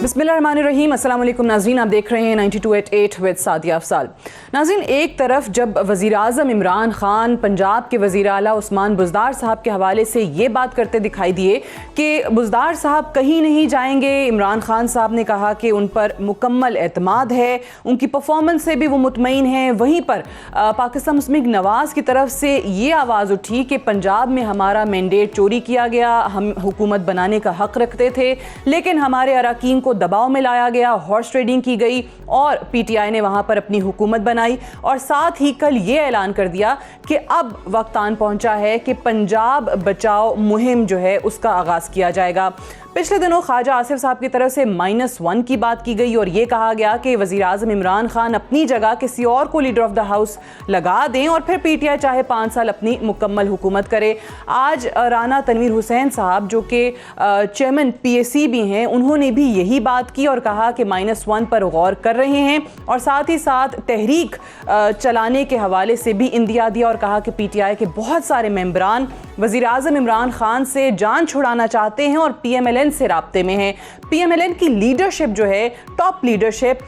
बिस्मिल्लाहिर्रहमानिर्रहीम। अस्सलाम वालेकुम नाज़रीन, आप देख रहे हैं 92.8 विद सादिया अफसाल। नाज़रीन, एक तरफ जब वज़ीर आज़म इमरान ख़ान पंजाब के वज़ीर आला उस्मान बुज़दार साहब के हवाले से ये बात करते दिखाई दिए कि बुज़दार साहब कहीं नहीं जाएंगे, इमरान ख़ान साहब ने कहा कि उन पर मुकम्मल एतमाद है, उनकी परफॉर्मेंस से भी वो मुतमईन हैं। वहीं पर पाकिस्तान मुस्लिम लीग नवाज़ की तरफ से ये आवाज़ उठी कि पंजाब में हमारा मैंडेट चोरी किया गया, हम हुकूमत बनाने का हक़ रखते थे, लेकिन हमारे अरकान को दबाव में लाया गया, हॉर्स ट्रेडिंग की गई और पीटीआई ने वहां पर अपनी हुकूमत बनाई। और साथ ही कल ये ऐलान कर दिया कि अब वक्त आन पहुंचा है कि पंजाब बचाओ मुहिम जो है उसका आगाज किया जाएगा। पिछले दिनों ख्वाजा आसिफ साहब की तरफ से -1 की बात की गई और ये कहा गया कि वज़ीर आज़म इमरान खान अपनी जगह किसी और को लीडर ऑफ द हाउस लगा दें और फिर पीटीआई चाहे 5 साल अपनी मुकम्मल हुकूमत करे। आज राना तनवीर हुसैन साहब जो कि चेयरमैन पीएसी भी हैं, उन्होंने भी यही बात की और कहा कि -1 पर गौर कर रहे हैं और साथ ही साथ तहरीक चलाने के हवाले से भी इंदिया दिया और कहा कि पीटीआई के बहुत सारे मेंबरान वज़ीर आज़म इमरान खान से जान छुड़ाना चाहते हैं और PMLN से राब्ते में है। PMLN की लीडरशिप जो है, टॉप लीडरशिप,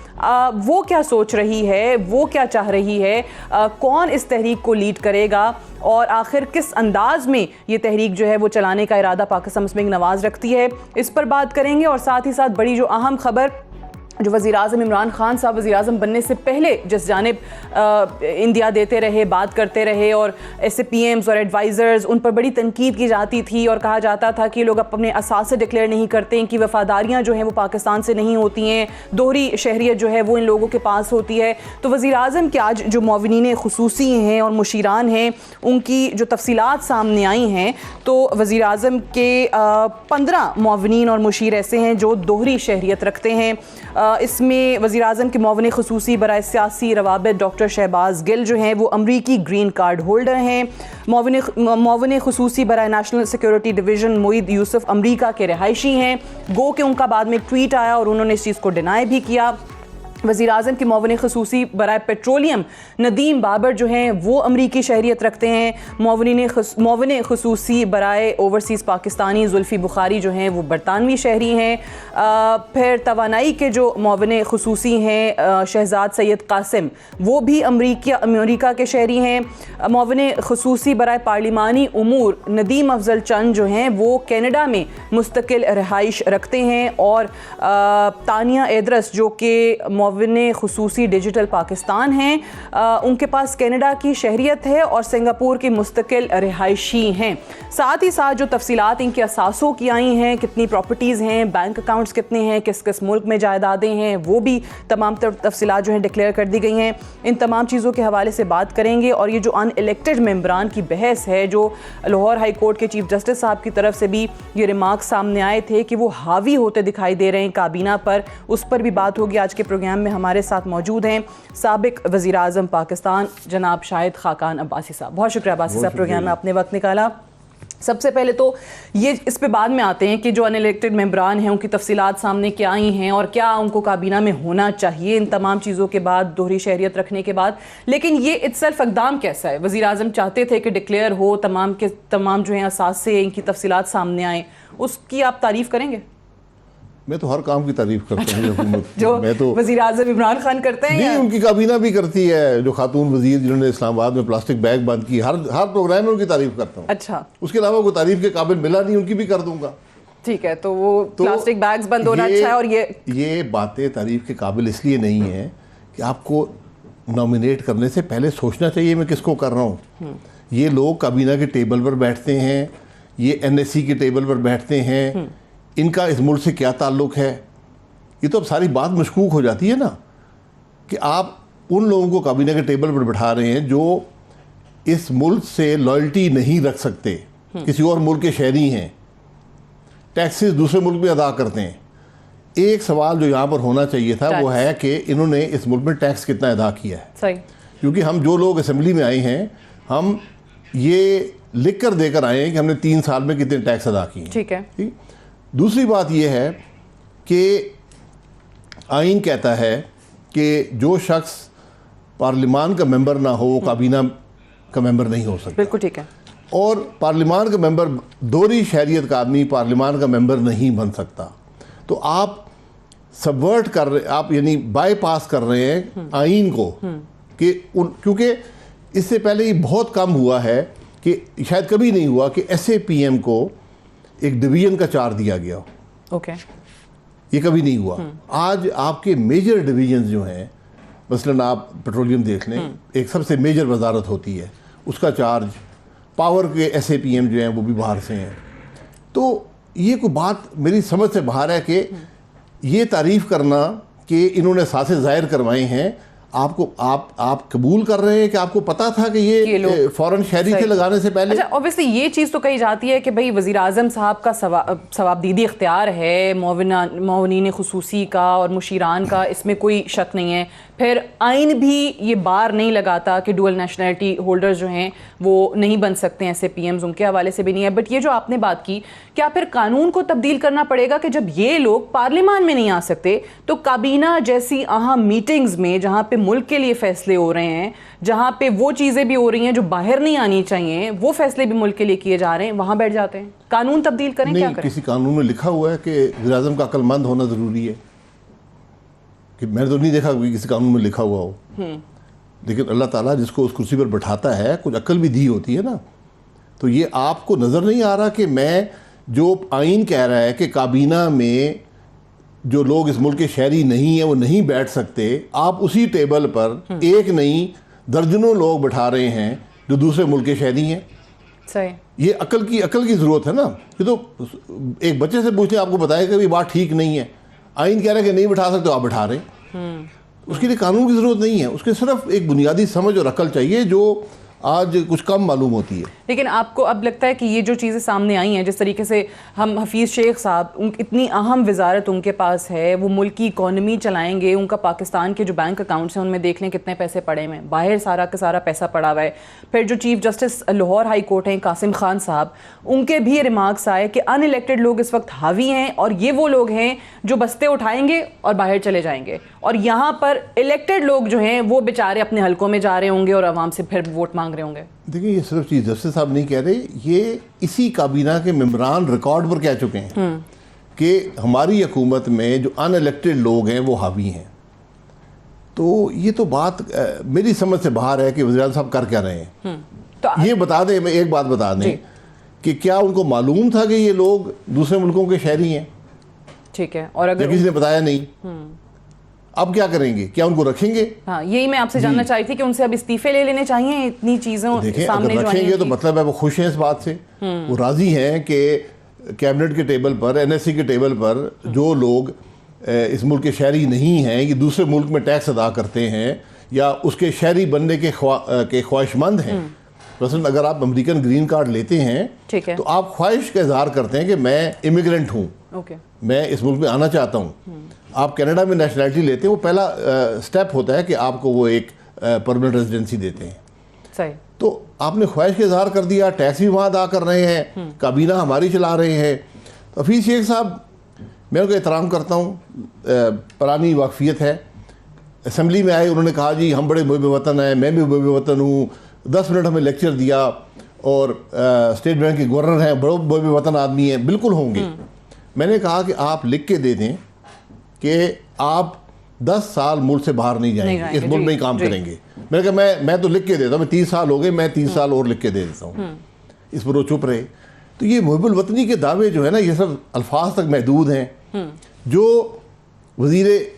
वो क्या सोच रही है, वो क्या चाह रही है, कौन इस तहरीक को लीड करेगा और आखिर किस अंदाज में ये तहरीक जो है वो चलाने का इरादा पाकिस्तान मुस्लिम लीग नवाज़ रखती है, इस पर बात करेंगे। और साथ ही साथ बड़ी जो अहम खबर जो वज़ीर आज़म इमरान खान साहब वज़ीर आज़म बनने से पहले जिस जानिब इंदिया देते रहे, बात करते रहे और SAPMs और एडवाइज़र्स उन पर बड़ी तनकीद की जाती थी और कहा जाता था कि लोग अपने असासे डिक्लेयर नहीं करते, इनकी वफ़ादारियाँ जो हैं वो पाकिस्तान से नहीं होती हैं, दोहरी शहरियत जो है वो इन लोगों के पास होती है। तो वज़ीर आज़म के आज जो मुआविनीन ख़ुसूसी हैं और मुशीरान हैं, उनकी जो तफसीलात सामने आई हैं, तो वज़ीर आज़म के 15 मुआविनीन और मुशीर ऐसे हैं जो दोहरी शहरियत रखते हैं। इसमें वज़ीर आज़म के मुआविन ख़ुसूसी बराए सियासी रवाबित डॉक्टर शहबाज गिल जो हैं वो अमरीकी ग्रीन कार्ड होल्डर हैं। मुआविन ख़ुसूसी बराए national security division Moeed Yusuf अमरीका के रिहायशी हैं। गो के उनका बाद में एक ट्वीट आया और उन्होंने इस चीज़ को डिनाई भी किया। वज़ीर आज़म के मुआविन ख़ुसूसी बराए पेट्रोलियम नदीम बाबर जो हैं वो अमरीकी शहरियत रखते हैं। मुआविन ख़ुसूसी बराए ओवरसीज़ पाकिस्तानी ज़ुल्फ़ी बुखारी जो हैं वो बरतानवी शहरी हैं। फिर तवानाई के जो मुआविन ख़ुसूसी हैं शहजाद सैयद कासिम, वो भी अमरीका के शहरी हैं। मुआविन ख़ुसूसी बराए पार्लिमानी उमूर नदीम अफजल चंद जो हैं वो कनाडा में मुस्तकिल रहाइश रखते हैं। और तानिया एदरस जो कि मुआविन ख़ुसूसी डिजिटल पाकिस्तान हैं, उनके पास कनाडा की शहरियत है और सिंगापुर की मुस्तकिल रिहायशी हैं। साथ ही साथ जो तफसीलात इनके असासों की आई हैं, कितनी प्रॉपर्टीज़ हैं, बैंक अकाउंट्स कितने हैं, किस किस मुल्क में जायदादें हैं, वो भी तमाम तफसीलात जो हैं डिक्लेयर कर दी गई हैं। इन तमाम चीज़ों के हवाले से बात करेंगे। और ये जो अनइलेक्टेड मेंबरान की बहस है, जो लाहौर हाई कोर्ट के चीफ जस्टिस साहब की तरफ से भी ये रिमार्क सामने आए थे कि वो हावी होते दिखाई दे रहे हैं काबीना पर, उस पर भी बात होगी। आज के प्रोग्राम में हमारे साथ मौजूद हैं साबिक वज़ीर आज़म पाकिस्तान जनाब शाहिद खाकान अब्बासी साहब। बहुत शुक्रिया अब्बासी साहब, प्रोग्राम में आपने वक्त निकाला। सबसे पहले तो ये इस पे बाद में आते हैं कि जो अनइलेक्टेड मेंबरान हैं उनकी तफसीलात सामने क्या आई हैं और क्या उनको काबीना में होना चाहिए इन तमाम चीज़ों के बाद, दोहरी शहरियत रखने के बाद। लेकिन ये इत्सेल्फ इक़दाम कैसा है? वज़ीर आज़म चाहते थे कि डिक्लेयर हो, तमाम के तमाम जो हैं असास से इनकी तफसीलात सामने आएँ, उसकी आप तारीफ़ करेंगे? मैं तो हर काम की तारीफ करता हूँ जो मैं तो वज़ीर आज़म इमरान खान करते हैं नहीं, उनकी काबीना भी करती है। जो खातून वजीर जिन्होंने इस्लामाबाद में प्लास्टिक बैग बंद की, हर प्रोग्राम में उनकी तारीफ करता हूँ। अच्छा, उसके अलावा कोई तारीफ के काबिल मिला नहीं, उनकी भी कर दूंगा। ठीक है, तो वो प्लास्टिक बैग्स बंद होना अच्छा है। और ये बातें तारीफ के काबिल इसलिए नहीं है कि आपको नॉमिनेट करने से पहले सोचना चाहिए मैं किसको कर रहा हूँ। ये लोग काबीना के टेबल पर बैठते हैं, ये NSC के टेबल पर बैठते हैं, इनका इस मुल्क से क्या ताल्लुक़ है, ये तो अब सारी बात मशकूक हो जाती है ना कि आप उन लोगों को काबीना के टेबल पर बैठा रहे हैं जो इस मुल्क से लॉयल्टी नहीं रख सकते, किसी और मुल्क के शहरी हैं, टैक्सेस दूसरे मुल्क में अदा करते हैं। एक सवाल जो यहाँ पर होना चाहिए था वो है कि इन्होंने इस मुल्क में टैक्स कितना अदा किया है। सही, क्योंकि हम जो लोग असेंबली में आए हैं, हम ये लिख कर देकर आए हैं कि हमने 3 साल में कितने टैक्स अदा किए। ठीक है। दूसरी बात यह है कि आइन कहता है कि जो शख्स पार्लिमान का मेंबर ना हो वो काबीना का मेंबर नहीं हो सकता। बिल्कुल ठीक है। और पार्लिमान का मेंबर, दोहरी शहरियत का आदमी पार्लिमान का मेंबर नहीं बन सकता। तो आप सबवर्ट कर रहे, आप यानी बाईपास कर रहे हैं आइन को कि क्योंकि इससे पहले ये बहुत कम हुआ है कि शायद कभी नहीं हुआ कि SAPM को एक डिवीजन का चार्ज दिया गया हो। ओके। ये कभी नहीं हुआ। आज आपके मेजर डिवीजन जो हैं, मसलन आप पेट्रोलियम देख लें, एक सबसे मेजर वजारत होती है, उसका चार्ज, पावर के SAPM जो हैं वो भी बाहर से हैं। तो ये कोई बात मेरी समझ से बाहर है कि ये तारीफ़ करना कि इन्होंने सासे ज़ाहिर करवाए हैं, आपको आप कबूल कर रहे हैं कि आपको पता था कि ये फौरन शहरी थे लगाने से पहले? अच्छा, ऑब्वियसली ये चीज़ तो कही जाती है कि भाई वज़ीर आज़म साहब का सवाबदीदी इख्तियार है मौवनीन खुसूसी का और मुशीरान का, इसमें कोई शक नहीं है। फिर आइन भी ये बार नहीं लगाता कि डुअल नेशनलिटी होल्डर्स जो हैं वो नहीं बन सकते हैं, SAPMs उनके हवाले से भी नहीं है। बट ये जो आपने बात की, क्या फिर कानून को तब्दील करना पड़ेगा कि जब ये लोग पार्लियामान में नहीं आ सकते तो काबीना जैसी अहम मीटिंग्स में जहाँ पे मुल्क के लिए फैसले हो रहे हैं, जहाँ पे वो चीज़ें भी हो रही हैं जो बाहर नहीं आनी चाहिए, वो फैसले भी मुल्क के लिए किए जा रहे हैं, वहाँ बैठ जाते हैं? कानून तब्दील करें? क्या करें? किसी कानून में लिखा हुआ है कि वज़ीर आज़म का अक्लमंद होना ज़रूरी है? कि मैंने तो नहीं देखा कि किसी कानून में लिखा हुआ हो। लेकिन अल्लाह ताला जिसको उस कुर्सी पर बैठाता है कुछ अक्ल भी दी होती है ना। तो ये आपको नज़र नहीं आ रहा कि मैं जो आइन कह रहा है कि काबीना में जो लोग इस मुल्क के शहरी नहीं हैं वो नहीं बैठ सकते, आप उसी टेबल पर एक नहीं दर्जनों लोग बैठा रहे हैं जो दूसरे मुल्क के शहरी हैं। सही। ये अकल की ज़रूरत है ना। ये तो एक बच्चे से पूछते आपको बताएगा कि ये बात ठीक नहीं है, आइन कह रहा है कि नहीं बैठा सकते, आप बैठा रहे हैं। उसके लिए कानून की ज़रूरत नहीं है, उसके सिर्फ एक बुनियादी समझ और अकल चाहिए जो आज कुछ कम मालूम होती है। लेकिन आपको अब लगता है कि ये जो चीज़ें सामने आई हैं, जिस तरीके से हम हफीज़ शेख साहब, इतनी अहम वजारत उनके पास है, वो मुल्क की इकॉनमी चलाएंगे, उनका पाकिस्तान के जो बैंक अकाउंट्स हैं उनमें देख लें कितने पैसे पड़े हुए हैं, बाहर सारा का सारा पैसा पड़ा हुआ है। फिर जो chief justice Lahore high court हैं कासिम खान साहब, उनके भी रिमार्क्स आए कि अनइलेक्टेड लोग इस वक्त हावी हैं और ये वो लोग हैं जो बस्ते उठाएंगे और बाहर चले जाएंगे, और यहाँ पर इलेक्टेड लोग जो हैं वो बेचारे अपने हलकों में जा रहे होंगे और आवाम से फिर वोट मांग रहे होंगे। देखिए, ये सिर्फ चीफ जस्टिस साहब नहीं कह रहे, ये इसी काबीना के मेंबरान रिकॉर्ड पर कह चुके हैं कि हमारी हुकूमत में जो अनइलेक्टेड लोग हैं वो हावी हैं। तो ये तो बात मेरी समझ से बाहर है कि वज़ीर साहब कर क्या रहे हैं। तो ये बता दें, मैं एक बात बता दें कि क्या उनको मालूम था कि ये लोग दूसरे मुल्कों के शहरी हैं? ठीक है, और अगर किसी ने बताया नहीं, अब क्या करेंगे? क्या उनको रखेंगे? हाँ, यही मैं आपसे जानना चाह रही थी कि उनसे अब इस्तीफे ले लेने चाहिए इतनी चीज़ों सामने अगर रखेंगे तो मतलब है वो खुश हैं इस बात से, वो राज़ी हैं कि कैबिनेट के टेबल पर, NSC के टेबल पर जो लोग इस मुल्क के शहरी नहीं हैं, ये दूसरे मुल्क में टैक्स अदा करते हैं या उसके शहरी बनने के ख्वाहिशमंद हैं। मसलन अगर आप अमेरिकन ग्रीन कार्ड लेते हैं तो आप ख्वाहिश का इजहार करते हैं कि मैं इमिग्रेंट हूँ, मैं इस मुल्क में आना चाहता हूँ। आप कनाडा में नेशनलिटी लेते हैं, वो पहला स्टेप होता है कि आपको वो एक परमानेंट रेजिडेंसी देते हैं। सही। तो आपने ख्वाहिश का इजहार कर दिया, टैक्स भी वहाँ अदा कर रहे हैं, काबीना हमारी चला रहे हैं। तो हफीज़ शेख साहब, मैं उनका एहतराम करता हूँ, पुरानी वाकफियत है। असम्बली में आए, उन्होंने कहा जी हम बड़े मुहिब वतन हैं, मैं भी मुहिब वतन हूँ, 10 मिनट हमें लेक्चर दिया, और स्टेट बैंक के गवर्नर हैं, बड़े मुहिब वतन आदमी हैं, बिल्कुल होंगे। मैंने कहा कि आप लिख के दे दें कि आप 10 साल मुल्क से बाहर नहीं जाएंगे, इस मुल्क में ही काम करेंगे। मैंने कहा मैं तो लिख के देता हूँ, मैं 30 साल हो गए, मैं 30 साल और लिख के दे देता हूँ। इस पर वो चुप रहे। तो ये मुहिबुल वतनी के दावे जो है ना, ये सब अल्फाज तक महदूद हैं।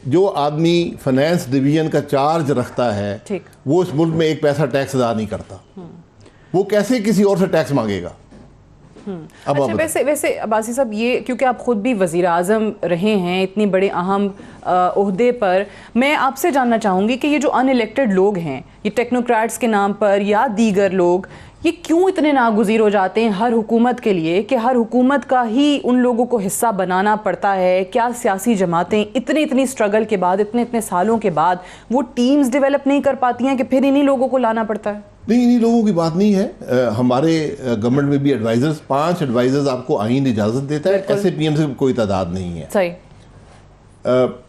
जो आदमी फाइनेंस डिवीजन का चार्ज रखता है वो इस मुल्क में एक पैसा टैक्स अदा नहीं करता, वो कैसे किसी और से टैक्स मांगेगा? अब अच्छा, वैसे अब्बासी साहब, ये क्योंकि आप खुद भी वज़ीर आज़म रहे हैं इतनी बड़े अहम ओहदे पर, मैं आपसे जानना चाहूँगी कि ये जो अनइलेक्टेड लोग हैं, ये टेक्नोक्रेट्स के नाम पर या दीगर लोग, ये क्यों इतने नागुज़ीर हो जाते हैं हर हुकूमत के लिए कि हर हुकूमत का ही उन लोगों को हिस्सा बनाना पड़ता है? क्या सियासी जमातें इतनी स्ट्रगल के बाद, इतने सालों के बाद वो टीम्स डेवलप नहीं कर पाती हैं कि फिर इन्हीं लोगों को लाना पड़ता है? नहीं, इन्हीं लोगों की बात नहीं है। हमारे गवर्नमेंट में भी एडवाइजर्स, 5 एडवाइजर्स आपको आइन इजाज़त देता है, SAPM से कोई तादाद नहीं है। सही।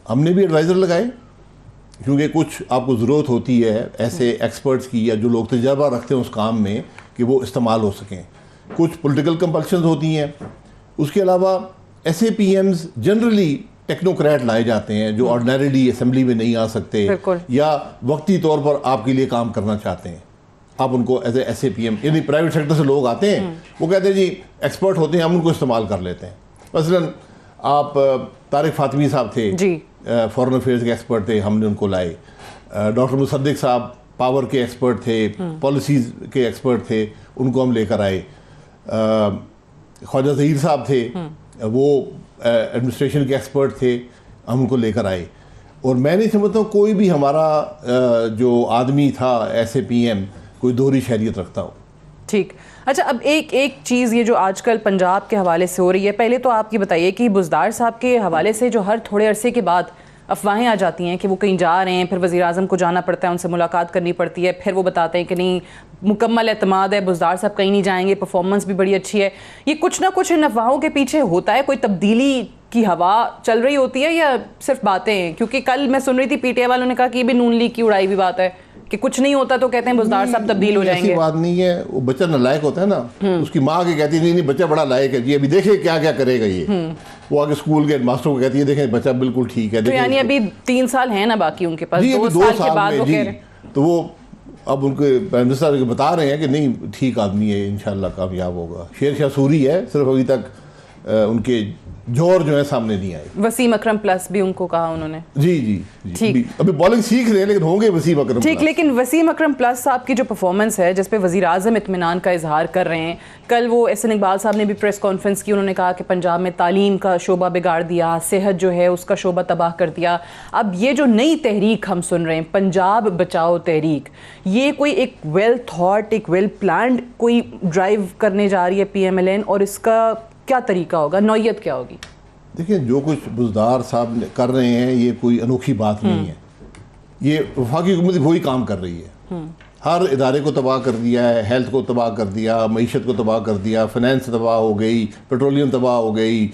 हमने भी एडवाइज़र लगाए क्योंकि कुछ आपको ज़रूरत होती है ऐसे एक्सपर्ट्स की या जो लोग तजर्बा रखते हैं उस काम में कि वो इस्तेमाल हो सकें। कुछ पॉलिटिकल कंपल्शंस होती हैं। उसके अलावा SAPMs जनरली टेक्नोक्रेट लाए जाते हैं जो ऑर्डिनरीली असेंबली में नहीं आ सकते बिल्कुल। या वक्ती तौर पर आपके लिए काम करना चाहते हैं, आप उनको एज ए SAPM यानी प्राइवेट सेक्टर से लोग आते हैं, वो कहते हैं जी एक्सपर्ट होते हैं, हम उनको इस्तेमाल कर लेते हैं। मसलन आप तारिक फातिमी साहब थे जी, फॉरेन अफेयर्स के एक्सपर्ट थे, हमने उनको लाए। डॉक्टर मुसद्दिक साहब पावर के एक्सपर्ट थे, पॉलिसीज़ के एक्सपर्ट थे, उनको हम लेकर आए। ख्वाजा ज़हीर साहब थे, वो एडमिनिस्ट्रेशन के एक्सपर्ट थे, हम उनको लेकर आए। और मैं नहीं समझता हूँ कोई भी हमारा जो आदमी था SAPM कोई दोहरी शहरियत रखता हो। ठीक। अच्छा, अब एक चीज़ ये जो आजकल पंजाब के हवाले से हो रही है, पहले तो आप ये बताइए कि बुज़दार साहब के हवाले से जो हर थोड़े अरसे के बाद अफवाहें आ जाती हैं कि वो कहीं जा रहे हैं, फिर वज़ीर आज़म को जाना पड़ता है, उनसे मुलाकात करनी पड़ती है, फिर वो बताते हैं कि नहीं मुकम्मल एतमाद है, बुज़दार साहब कहीं नहीं जाएंगे, परफॉर्मेंस भी बड़ी अच्छी है। ये कुछ ना कुछ इन अफवाहों के पीछे होता है, कोई तब्दीली की हवा चल रही होती है या सिर्फ बातें हैं? क्योंकि कल मैं सुन रही थी PTI वालों ने कहा कि ये भी नून लीग की उड़ाई हुई बात है कि कुछ नहीं होता तो कहते हैं बुज़दार साहब तब्दील हो जाएंगे। ऐसी बात नहीं है, वो बच्चा नालायक होता है ना, उसकी माँ के कहती है नहीं बच्चा बड़ा लायक है जी, अभी देखे क्या क्या करेगा ये। वो आगे स्कूल के मास्टर को कहती है देखें बच्चा बिल्कुल ठीक है। तो यानी अभी 3 साल है ना बाकी उनके पास, जी, 2 2 साल के साल बाद में वो जी, कह रहे हैं। तो वो अब उनके प्राइम मिनिस्टर बता रहे हैं कि नहीं ठीक आदमी है, इंशाल्लाह कामयाब होगा। शेर शाह सूरी है, सिर्फ अभी तक उनके जोर जो है सामने नहीं आए। वसीम अकरम प्लस भी उनको कहा उन्होंने। जी जी, ठीक। अभी बॉलिंग सीख रहे हैं लेकिन होंगे वसीम अकरम ठीक, प्लस। लेकिन वसीम अकरम प्लस साहब की जो परफॉर्मेंस है जिस पे वज़ीर आज़म इत्मीनान का इजहार कर रहे हैं, कल वो एहसन इकबाल साहब ने भी प्रेस कॉन्फ्रेंस की, उन्होंने कहा कि पंजाब में तालीम का शोबा बिगाड़ दिया, सेहत जो है उसका शोबा तबाह कर दिया। अब ये जो नई तहरीक हम सुन रहे हैं, पंजाब बचाओ तहरीक, ये कोई एक वेल थॉट, एक वेल प्लान्ड कोई ड्राइव करने जा रही है PMLN, और इसका क्या तरीका होगा, नौयत क्या होगी? देखिए जो कुछ बुज़दार साहब कर रहे हैं ये कोई अनोखी बात नहीं है, ये वफाकी हुकूमत वही काम कर रही है। हर इदारे को तबाह कर दिया है, हेल्थ को तबाह कर दिया, मईशत को तबाह कर दिया, फाइनेंस तबाह हो गई, पेट्रोलियम तबाह हो गई,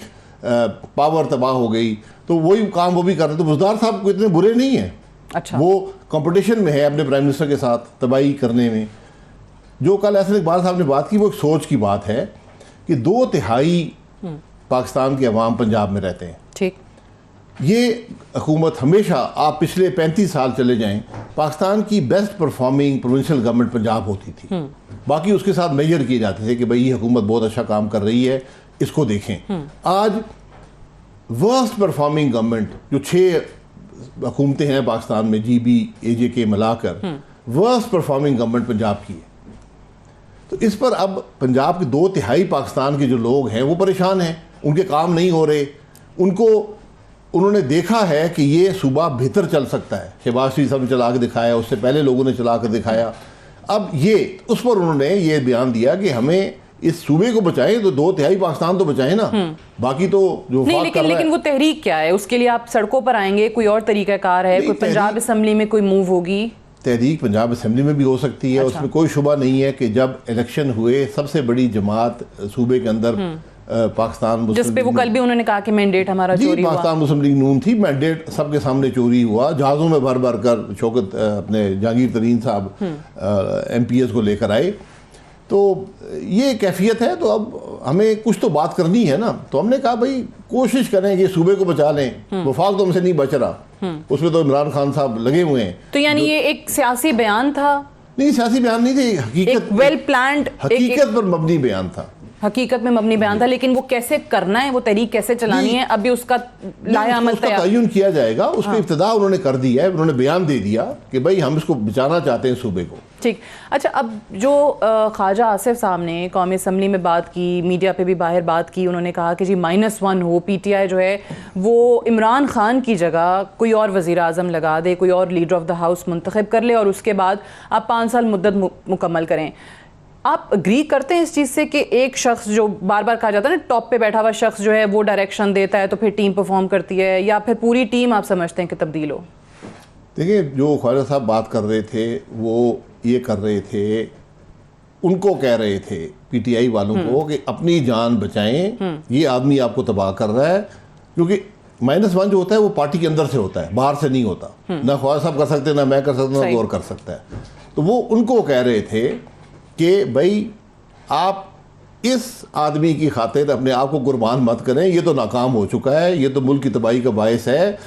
पावर तबाह हो गई, तो वही काम वो भी कर रहे हैं। तो बुज़दार साहब को इतने बुरे नहीं हैं। अच्छा, वो कंपटीशन में है अपने प्राइम मिनिस्टर के साथ तबाही करने में। जो कल एहसन इकबाल साहब ने बात की वो एक सोच की बात है कि 2/3 पाकिस्तान के अवाम पंजाब में रहते हैं। ठीक। ये हुकूमत हमेशा, आप पिछले 35 साल चले जाएं, पाकिस्तान की best performing provincial government Punjab होती थी। बाकी उसके साथ मेजर किए जाते थे कि भाई ये हुकूमत बहुत अच्छा काम कर रही है, इसको देखें। आज वर्स्ट परफॉर्मिंग गवर्नमेंट जो 6 हुकूमतें हैं पाकिस्तान में, GB AJK मिलाकर, वर्स्ट परफॉर्मिंग गवर्नमेंट पंजाब की है। तो इस पर अब पंजाब के 2/3 पाकिस्तान के जो लोग हैं वो परेशान हैं, उनके काम नहीं हो रहे। उन्होंने देखा है कि ये सूबा बेहतर चल सकता है। शहबाज शरीफ साहब ने चला के दिखाया, उससे पहले लोगों ने चला कर दिखाया। अब ये उस पर उन्होंने ये बयान दिया कि हमें इस सूबे को बचाएं, तो 2/3 पाकिस्तान तो बचाएं ना, बाकी तो जो नहीं। लेकिन वो तहरीक क्या है? उसके लिए आप सड़कों पर आएंगे, कोई और तरीकाकार है? कोई पंजाब असम्बली में कोई मूव होगी? तहरीक पंजाब असम्बली में भी हो सकती है। अच्छा। उसमें कोई शुबा नहीं है कि जब इलेक्शन हुए सबसे बड़ी जमात सूबे के अंदर पाकिस्तान मुस्लिम, जिस पे वो कल भी उन्होंने कहा कि मैंडेट हमारा चोरी हुआ। पाकिस्तान मुस्लिम लीग नून थी, मैंडेट सबके सामने चोरी हुआ, जहाज़ों में भर भर कर शौकत अपने जहांगीर तरीन साहब MPS को लेकर आए। तो ये कैफियत है। तो अब हमें कुछ तो बात करनी है ना, तो हमने कहा भाई कोशिश करें कि सूबे को बचा लें। वफाक तो हमसे नहीं बच रहा, उसमें तो इमरान खान साहब लगे हुए हैं। तो यानी ये एक सियासी बयान था? नहीं, सियासी बयान नहीं थी, हकीकत, वेल प्लान्ड, हकीकत पर मबनी बयान था। हकीकत में मबनी बयान था, लेकिन वो कैसे करना है, वो तहरीक कैसे चलानी है, अभी उसका लायामत तयन किया जाएगा। उसकी इब्तिदा उन्होंने कर दी है, उन्होंने बयान दे दिया कि भाई हम इसको बचाना चाहते हैं सूबे को। ठीक। अच्छा, अब जो ख्वाजा आसिफ साहब ने कौमी असम्बली में बात की, मीडिया पे भी बाहर बात की, उन्होंने कहा कि जी -1 हो, PTI जो है वो इमरान खान की जगह कोई और वज़ीर आज़म लगा दे, कोई और लीडर ऑफ द हाउस मुंतखब कर ले और उसके बाद आप 5 साल मुद्दत मुकम्मल करें। आप अग्री करते हैं इस चीज़ से कि एक शख्स जो बार बार कहा जाता है ना, टॉप पे बैठा हुआ शख्स जो है वो डायरेक्शन देता है तो फिर टीम परफॉर्म करती है, या फिर पूरी टीम आप समझते हैं कि तब्दील हो? देखिए, जो ख्वाजा साहब बात कर रहे थे वो ये कर रहे थे, उनको कह रहे थे PTI वालों को कि अपनी जान बचाएं, ये आदमी आपको तबाह कर रहा है। क्योंकि -1 जो होता है वो पार्टी के अंदर से होता है, बाहर से नहीं होता। ना ख्वाजा साहब कर सकते, ना मैं कर सकता, ना गौर कर सकता है। तो वो उनको कह रहे थे कि भाई आप इस आदमी की खातिर अपने आप को कुर्बान मत करें, ये तो नाकाम हो चुका है, ये तो मुल्क की तबाही का बायस है।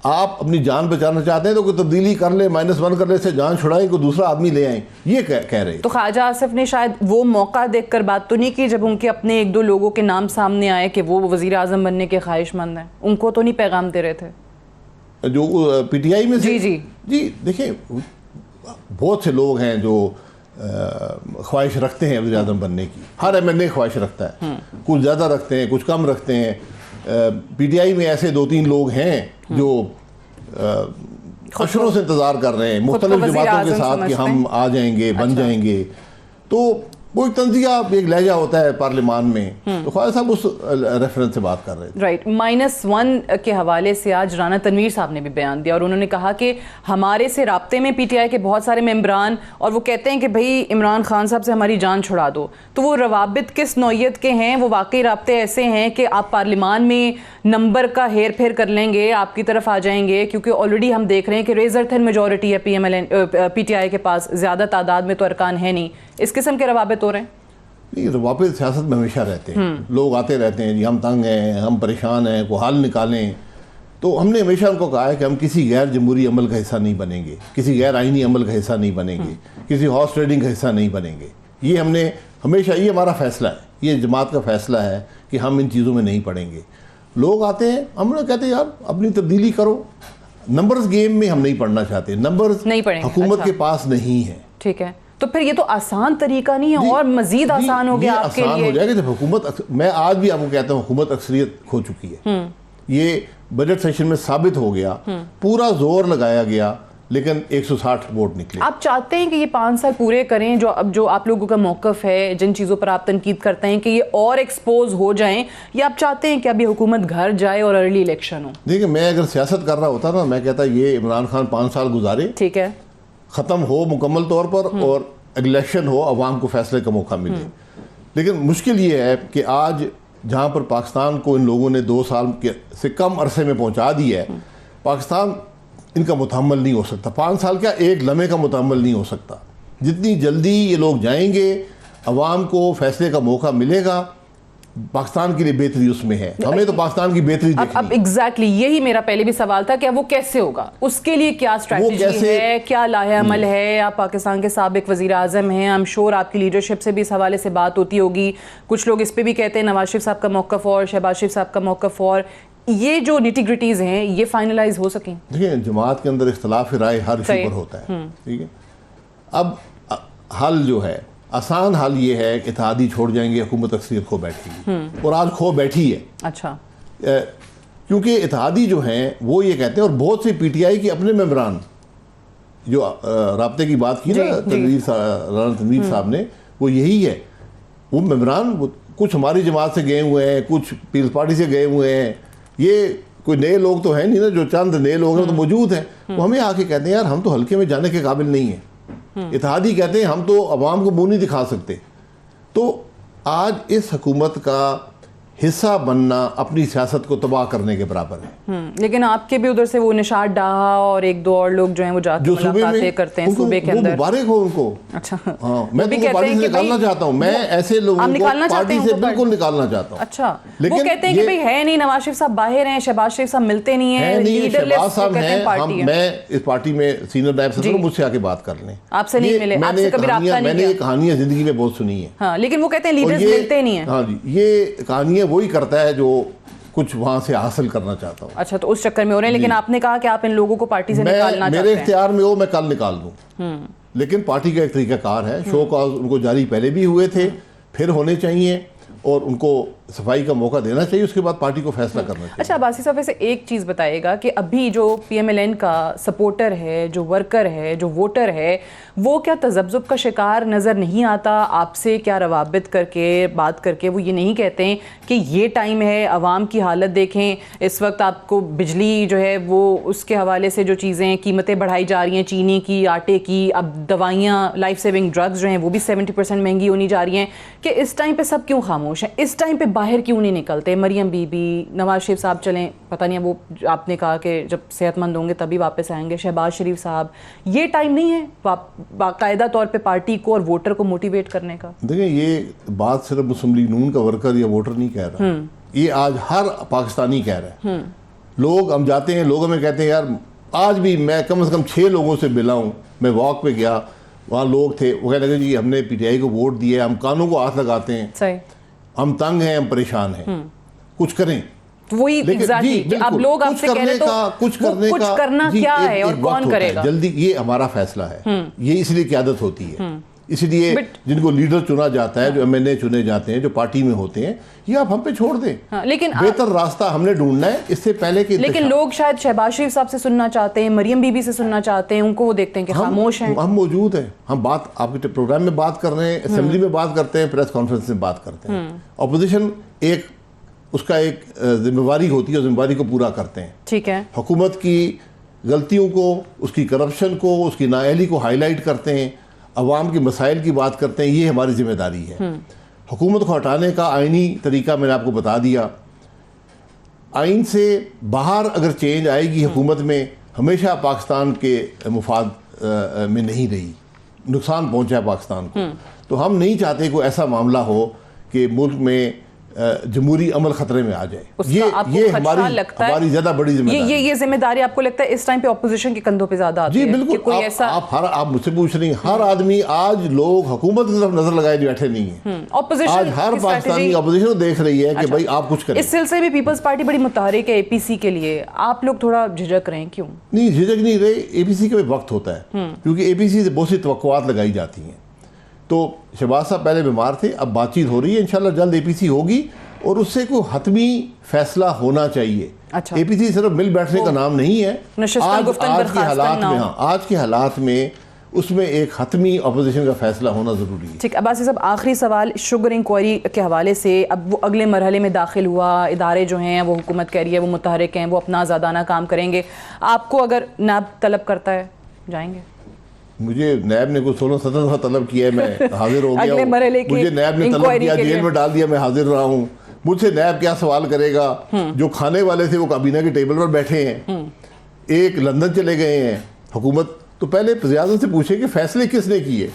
आप अपनी जान बचाना चाहते हैं तो कोई तब्दीली कर ले, -1 कर ले, से जान छुड़ाएं, कोई दूसरा आदमी ले आएं, ये कह रहे हैं। तो ख्वाजा आसिफ ने शायद वो मौका देखकर बात तो नहीं की जब उनके अपने 1-2 लोगों के नाम सामने आए कि वो वज़ीर आज़म बनने के ख्वाहिशमंद हैं, उनको तो नहीं पैगाम दे रहे थे जो PTI में से? जी देखिए, बहुत से लोग हैं जो ख्वाहिश रखते हैं वज़ीर आज़म बनने की। हर MLA ख्वाहिश रखता है, कुछ ज़्यादा रखते हैं, कुछ कम रखते हैं। PTI में ऐसे 2-3 लोग हैं जो अशरों से इंतज़ार कर रहे हैं मुख्तलिफ जमातों के साथ कि हम आ जाएंगे, बन जाएंगे। तो वो एक तंज़िया, एक लहजा होता है पार्लियामान में। तो ख्वाजा साहब उस रेफरेंस से बात कर रहे थे। राइट। -1 के हवाले से आज राना तनवीर साहब ने भी बयान दिया और उन्होंने कहा कि हमारे से राब्ते में PTI के बहुत सारे मेंबरान, और वो कहते हैं कि भाई इमरान खान साहब से हमारी जान छुड़ा दो। तो वो रवाबित किस नौयत के हैं? वो वाकई राब्ते ऐसे हैं कि आप पार्लियामान में नंबर का हेर फेर कर लेंगे, आपकी तरफ आ जाएंगे? क्योंकि ऑलरेडी हम देख रहे हैं कि रेजर थिन मेजॉरिटी है PTI के पास, ज़्यादा तादाद में तो अरकान है नहीं। इस किस्म के रवाबित हो रहे हैं? नहीं, रवाबित सियासत में हमेशा रहते हैं। लोग आते रहते हैं, जी हम तंग हैं, हम परेशान हैं, को हल निकालें। तो हमने हमेशा उनको कहा है कि हम किसी गैर जमहूरी अमल का हिस्सा नहीं बनेंगे, किसी गैर आइनी अमल का हिस्सा नहीं बनेंगे, किसी हॉर्स ट्रेडिंग का हिस्सा नहीं बनेंगे। ये हमने हमेशा, ये हमारा फैसला है, ये जमात का फैसला है कि हम इन चीज़ों में नहीं पड़ेंगे। लोग आते हैं, हम लोग कहते हैं यार अपनी तब्दीली करो। नंबर्स गेम में हम नहीं पढ़ना चाहते, नंबर्स नहीं पढ़ेंगे, हुकूमत के पास नहीं है। ठीक है, तो फिर ये तो आसान तरीका नहीं है और मजीद आसान हो गया आपके लिए। आसान हो जाएगा जब हुकूमत, मैं आज भी आपको कहता हूँ हुकूमत अक्सरियत खो चुकी है। ये बजट सेशन में साबित हो गया, पूरा जोर लगाया गया, लेकिन 160 वोट निकले। आप चाहते हैं कि ये 5 साल पूरे करें, जो आप लोगों का मौक़िफ़ है, जिन चीज़ों पर आप तनकीद करते हैं, कि ये और एक्सपोज हो जाएं, या आप चाहते हैं कि अभी हुकूमत घर जाए और अर्ली इलेक्शन हो? देखिए, मैं अगर सियासत कर रहा होता ना, मैं कहता ये इमरान खान 5 साल गुजारे, ठीक है, ख़त्म हो मुकम्मल तौर पर, और इलेक्शन हो, अवाम को फैसले का मौका मिले। लेकिन मुश्किल ये है कि आज जहाँ पर पाकिस्तान को इन लोगों ने 2 साल से कम अरसे में पहुँचा दिया है, पाकिस्तान इनका मुतहम्मल नहीं हो सकता। 5 साल क्या, एक लम्हे का मुतहम्मल नहीं हो सकता। जितनी जल्दी ये लोग जाएंगे, अवाम को फैसले का मौका मिलेगा, पाकिस्तान के लिए बेहतरी उसमें है। हमें तो पाकिस्तान की बेहतरी देखनी है। अब एग्जैक्टली यही मेरा पहले भी सवाल था कि वो कैसे होगा, उसके लिए क्या स्ट्रैटेजी है, क्या लाहे-अमल है? आप पाकिस्तान के साबिक वज़ीर आज़म हैं, आई एम श्योर आपकी लीडरशिप से भी इस हवाले से बात होती होगी। कुछ लोग इस पे भी कहते हैं नवाज शरीफ साहब का मौक़िफ़ और शहबाज शरीफ साहब का मौक़िफ़, और ये जो निटी-ग्रिटीज़ हैं ये फाइनलाइज हो सकें? देखिए, जमात के अंदर इख्तलाफ राय हर इशू पर होता है, ठीक है। अब हल जो है, आसान हल ये है कि इत्तेहादी छोड़ जाएंगे, हुकूमत अक्सरियत खो बैठेगी, और आज खो बैठी है। अच्छा, क्योंकि इत्तेहादी जो हैं वो ये कहते हैं, और बहुत से PTI के अपने मेंबरान जो राब्ते की बात की ना राना तनवीर साहब ने, वो यही है। वो मेंबरान कुछ हमारी जमात से गए हुए हैं, कुछ पीपल्स पार्टी से गए हुए हैं। ये कोई नए लोग तो हैं नहीं ना, जो चंद नए लोग हैं तो मौजूद हैं। वो हमें आके कहते हैं यार हम तो हल्के में जाने के काबिल नहीं हैं। इत्तेहादी कहते हैं हम तो अवाम को मुंह नहीं दिखा सकते। तो आज इस हुकूमत का हिस्सा बनना अपनी सियासत को तबाह करने के बराबर है। लेकिन आपके भी उधर से वो निशात डाहा और 1-2 और लोग जो हैं वो जाके मुलाकातें करते हैं सूबे के अंदर। मुबारक हो उनको। अच्छा, हाँ, मैं तो पार्टी से निकालना चाहता हूँ। मैं ऐसे लोगों को पार्टी से बिल्कुल निकालना चाहता हूँ। अच्छा, वो कहते हैं कि भाई है नहीं, नवाज शरीफ साहब बाहर हैं, शहबाज शरीफ साहब मिलते नहीं है, शहबाज साहब हैं, मैं इस पार्टी में सीनियर नायब सदर, मुझसे आके बात कर लें। आपसे नहीं मिले, आपसे कभी राब्ता नहीं किया? मैंने ये कहानियां जिंदगी में बहुत सुनी है। हाँ, लेकिन वो कहते हैं लीडर्स मिलते नहीं है। हाँ जी, ये कहानियां वही करता है जो कुछ वहां से हासिल करना चाहता हूँ। अच्छा, तो उस चक्कर में हो रहे हैं। लेकिन आपने कहा कि आप इन लोगों को पार्टी से निकालना चाहते हैं। मेरे इख्तियार में हो, मैं कल निकाल दूं। लेकिन पार्टी का एक तरीकाकार है, शो कॉज उनको जारी पहले भी हुए थे, फिर होने चाहिए, और उनको सफाई का मौका देना चाहिए, उसके बाद पार्टी को फैसला करना चाहिए। अच्छा, अब्बासी साहब वैसे एक चीज़ बताइएगा कि अभी जो PMLN का सपोर्टर है, जो वर्कर है, जो वोटर है, वो क्या तज़ब्ज़ुब का शिकार नज़र नहीं आता? आपसे क्या रवाबित करके बात करके वो ये नहीं कहते हैं कि ये टाइम है, आवाम की हालत देखें, इस वक्त आपको बिजली जो है वो उसके हवाले से जो चीज़ें कीमतें बढ़ाई जा रही हैं, चीनी की, आटे की, अब दवाइयाँ, लाइफ सेविंग ड्रग्स जो हैं वो भी 70% महंगी होनी जा रही हैं, कि इस टाइम पे सब क्यों खामोश हैं? इस टाइम पे बाहर क्यों नहीं निकलते? मरियम बीबी, नवाज शरीफ साहब चलें, पता नहीं, वो आपने कहा कि जब सेहतमंद होंगे तभी वापस आएंगे। शहबाज शरीफ साहब, ये टाइम नहीं है बाकायदा तौर पे पार्टी को और वोटर को मोटिवेट करने का? देखिए, ये बात सिर्फ मुस्लिम लीग नून का वर्कर या वोटर नहीं कह रहा, ये आज हर पाकिस्तानी कह रहा है। लोग, हम जाते हैं, लोग हमें कहते हैं यार आज भी मैं कम से कम 6 लोगों से मिला हूँ, मैं वॉक पे गया, वहाँ लोग थे, वो कहने लगे जी हमने पीटीआई को वोट दिया, हम कानों को हाथ लगाते हैं, सही, हम तंग हैं, हम परेशान हैं, कुछ करें। वही एग्जैक्टली कि अब लोग आपसे कह रहे तो कुछ करना क्या है और कौन करेगा? जल्दी, ये हमारा फैसला है, ये इसलिए क़यादत होती है, इसलिए जिनको लीडर चुना जाता है, जो एमएनए चुने जाते हैं, जो पार्टी में होते हैं, ये आप हम पे छोड़ दें। हाँ, लेकिन बेहतर रास्ता हमने ढूंढना है इससे पहले कि लेकिन लोग शायद शहबाज शरीफ साहब से सुनना चाहते हैं, मरियम बीबी से सुनना चाहते हैं, उनको वो देखते हैं कि खामोश हैं। हम मौजूद हैं, हम बात आपके प्रोग्राम में बात कर रहे हैं, असेंबली में बात करते हैं, प्रेस कॉन्फ्रेंस में बात करते हैं। अपोजिशन एक उसका एक जिम्मेवारी होती है, जिम्मेवारी को पूरा करते हैं। ठीक है, हुकूमत की गलतियों को, उसकी करप्शन को, उसकी नाअहली को हाईलाइट करते हैं, अवाम के मसाइल की बात करते हैं, ये हमारी जिम्मेदारी है। हुकूमत को हटाने का आइनी तरीका मैंने आपको बता दिया। आइन से बाहर अगर चेंज आएगी हुकूमत में, हमेशा पाकिस्तान के मुफाद में नहीं रही, नुकसान पहुंचा है पाकिस्तान को। तो हम नहीं चाहते कोई ऐसा मामला हो कि मुल्क में जमहूरी अमल खतरे में आ जाए। ये हमारी ज्यादा बड़ी जिम्मेदारी। ये जिम्मेदारी आपको लगता है इस टाइम पे ऑपोजिशन के कंधों पे ज्यादा आती है? जी बिल्कुल। कोई ऐसा आप मुझसे पूछ रही हैं, हर आदमी, आज लोग हुकूमत की तरफ नजर लगाए बैठे नहीं है। आज हर पाकिस्तानी अपोजिशन देख रही है कि भाई आप कुछ करें। इस सिलसिले में पीपल्स पार्टी बड़ी मुतहरिक है एपीसी के लिए, आप लोग थोड़ा झिझक रहे हैं, क्यों? नहीं, झिझक नहीं रहे, एपीसी का भी वक्त होता है, क्योंकि एपीसी से बहुत सी तवक्कुआत लगाई जाती हैं। तो शहबाज साहब पहले बीमार थे, अब बातचीत हो रही है, इंशाल्लाह जल्द एपीसी होगी और उससे कोई हतमी फैसला होना चाहिए। अच्छा। एपीसी सिर्फ मिल बैठने का नाम नहीं है। आज के हालात में, हाँ, आज के हालात में उसमें एक हतमी अपोजिशन का फैसला होना जरूरी है। ठीक, अब्बासी साहब, आखिरी सवाल शुगर इंक्वायरी के हवाले से, अब वो अगले मरहले में दाखिल हुआ, इदारे जो हैं वो हुकूमत कह रही है वो मुतहरिक हैं, वो अपना आज़ादाना काम करेंगे, आपको अगर नैब तलब करता है जाएंगे? मुझे नैब ने कुछ 16-17 दफा तलब किया है, मैं हाजिर हो गया हूँ। मुझे नैब ने तलब किया, जेल में डाल दिया, मैं हाजिर रहा हूँ। मुझसे नैब क्या सवाल करेगा? जो खाने वाले थे वो काबीना के टेबल पर बैठे हैं, एक लंदन चले गए हैं। हुकूमत तो पहले वज़ीर-ए-आज़म से पूछे कि फैसले किसने किए।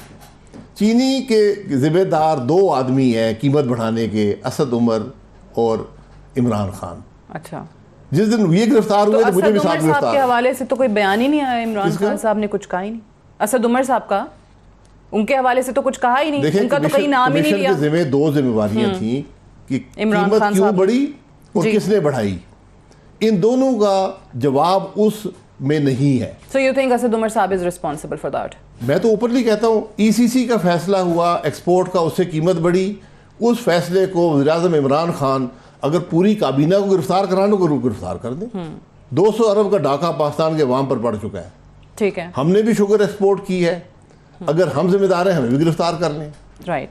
चीनी के जिम्मेदार 2 आदमी हैं कीमत बढ़ाने के, असद उमर और इमरान खान। अच्छा, जिस दिन ये गिरफ्तार हुए तो मुझे भी साथ गिरफ्तार। के हवाले से तो कोई बयान ही नहीं आया, इमरान खान साहब ने कुछ कहा ही नहीं। असद उमर साहब का, उनके हवाले से तो कुछ कहा ही नहीं, उनका तो कहीं नाम ही नहीं लिया। 2 जिम्मेवारियां थी कि कीमत क्यों बढ़ी और किसने बढ़ाई, इन दोनों का जवाब उस में नहीं है। So you think Asad Umar साहब इज रिस्पॉन्सिबल फॉर दैट? मैं तो ओपनली कहता हूँ, ईसीसी का फैसला हुआ एक्सपोर्ट का, उससे कीमत बढ़ी। उस फैसले को वज़ीर-ए-आज़म इमरान खान अगर पूरी काबीना को गिरफ्तार कराने को गिरफ्तार कर दें। 200 अरब का डाका पाकिस्तान के अवाम पर पड़ चुका है। ठीक है, हमने भी शुगर एक्सपोर्ट की है, अगर हम जिम्मेदार हैं हमें भी गिरफ्तार कर लें। Right.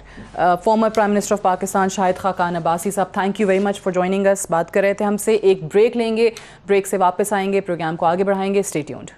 Former prime minister of Pakistan Shahid Khaqan Abbasi sahab, thank you very much for joining us. बात कर रहे थे हमसे, एक ब्रेक लेंगे, ब्रेक से वापस आएंगे, प्रोग्राम को आगे बढ़ाएंगे। Stay tuned.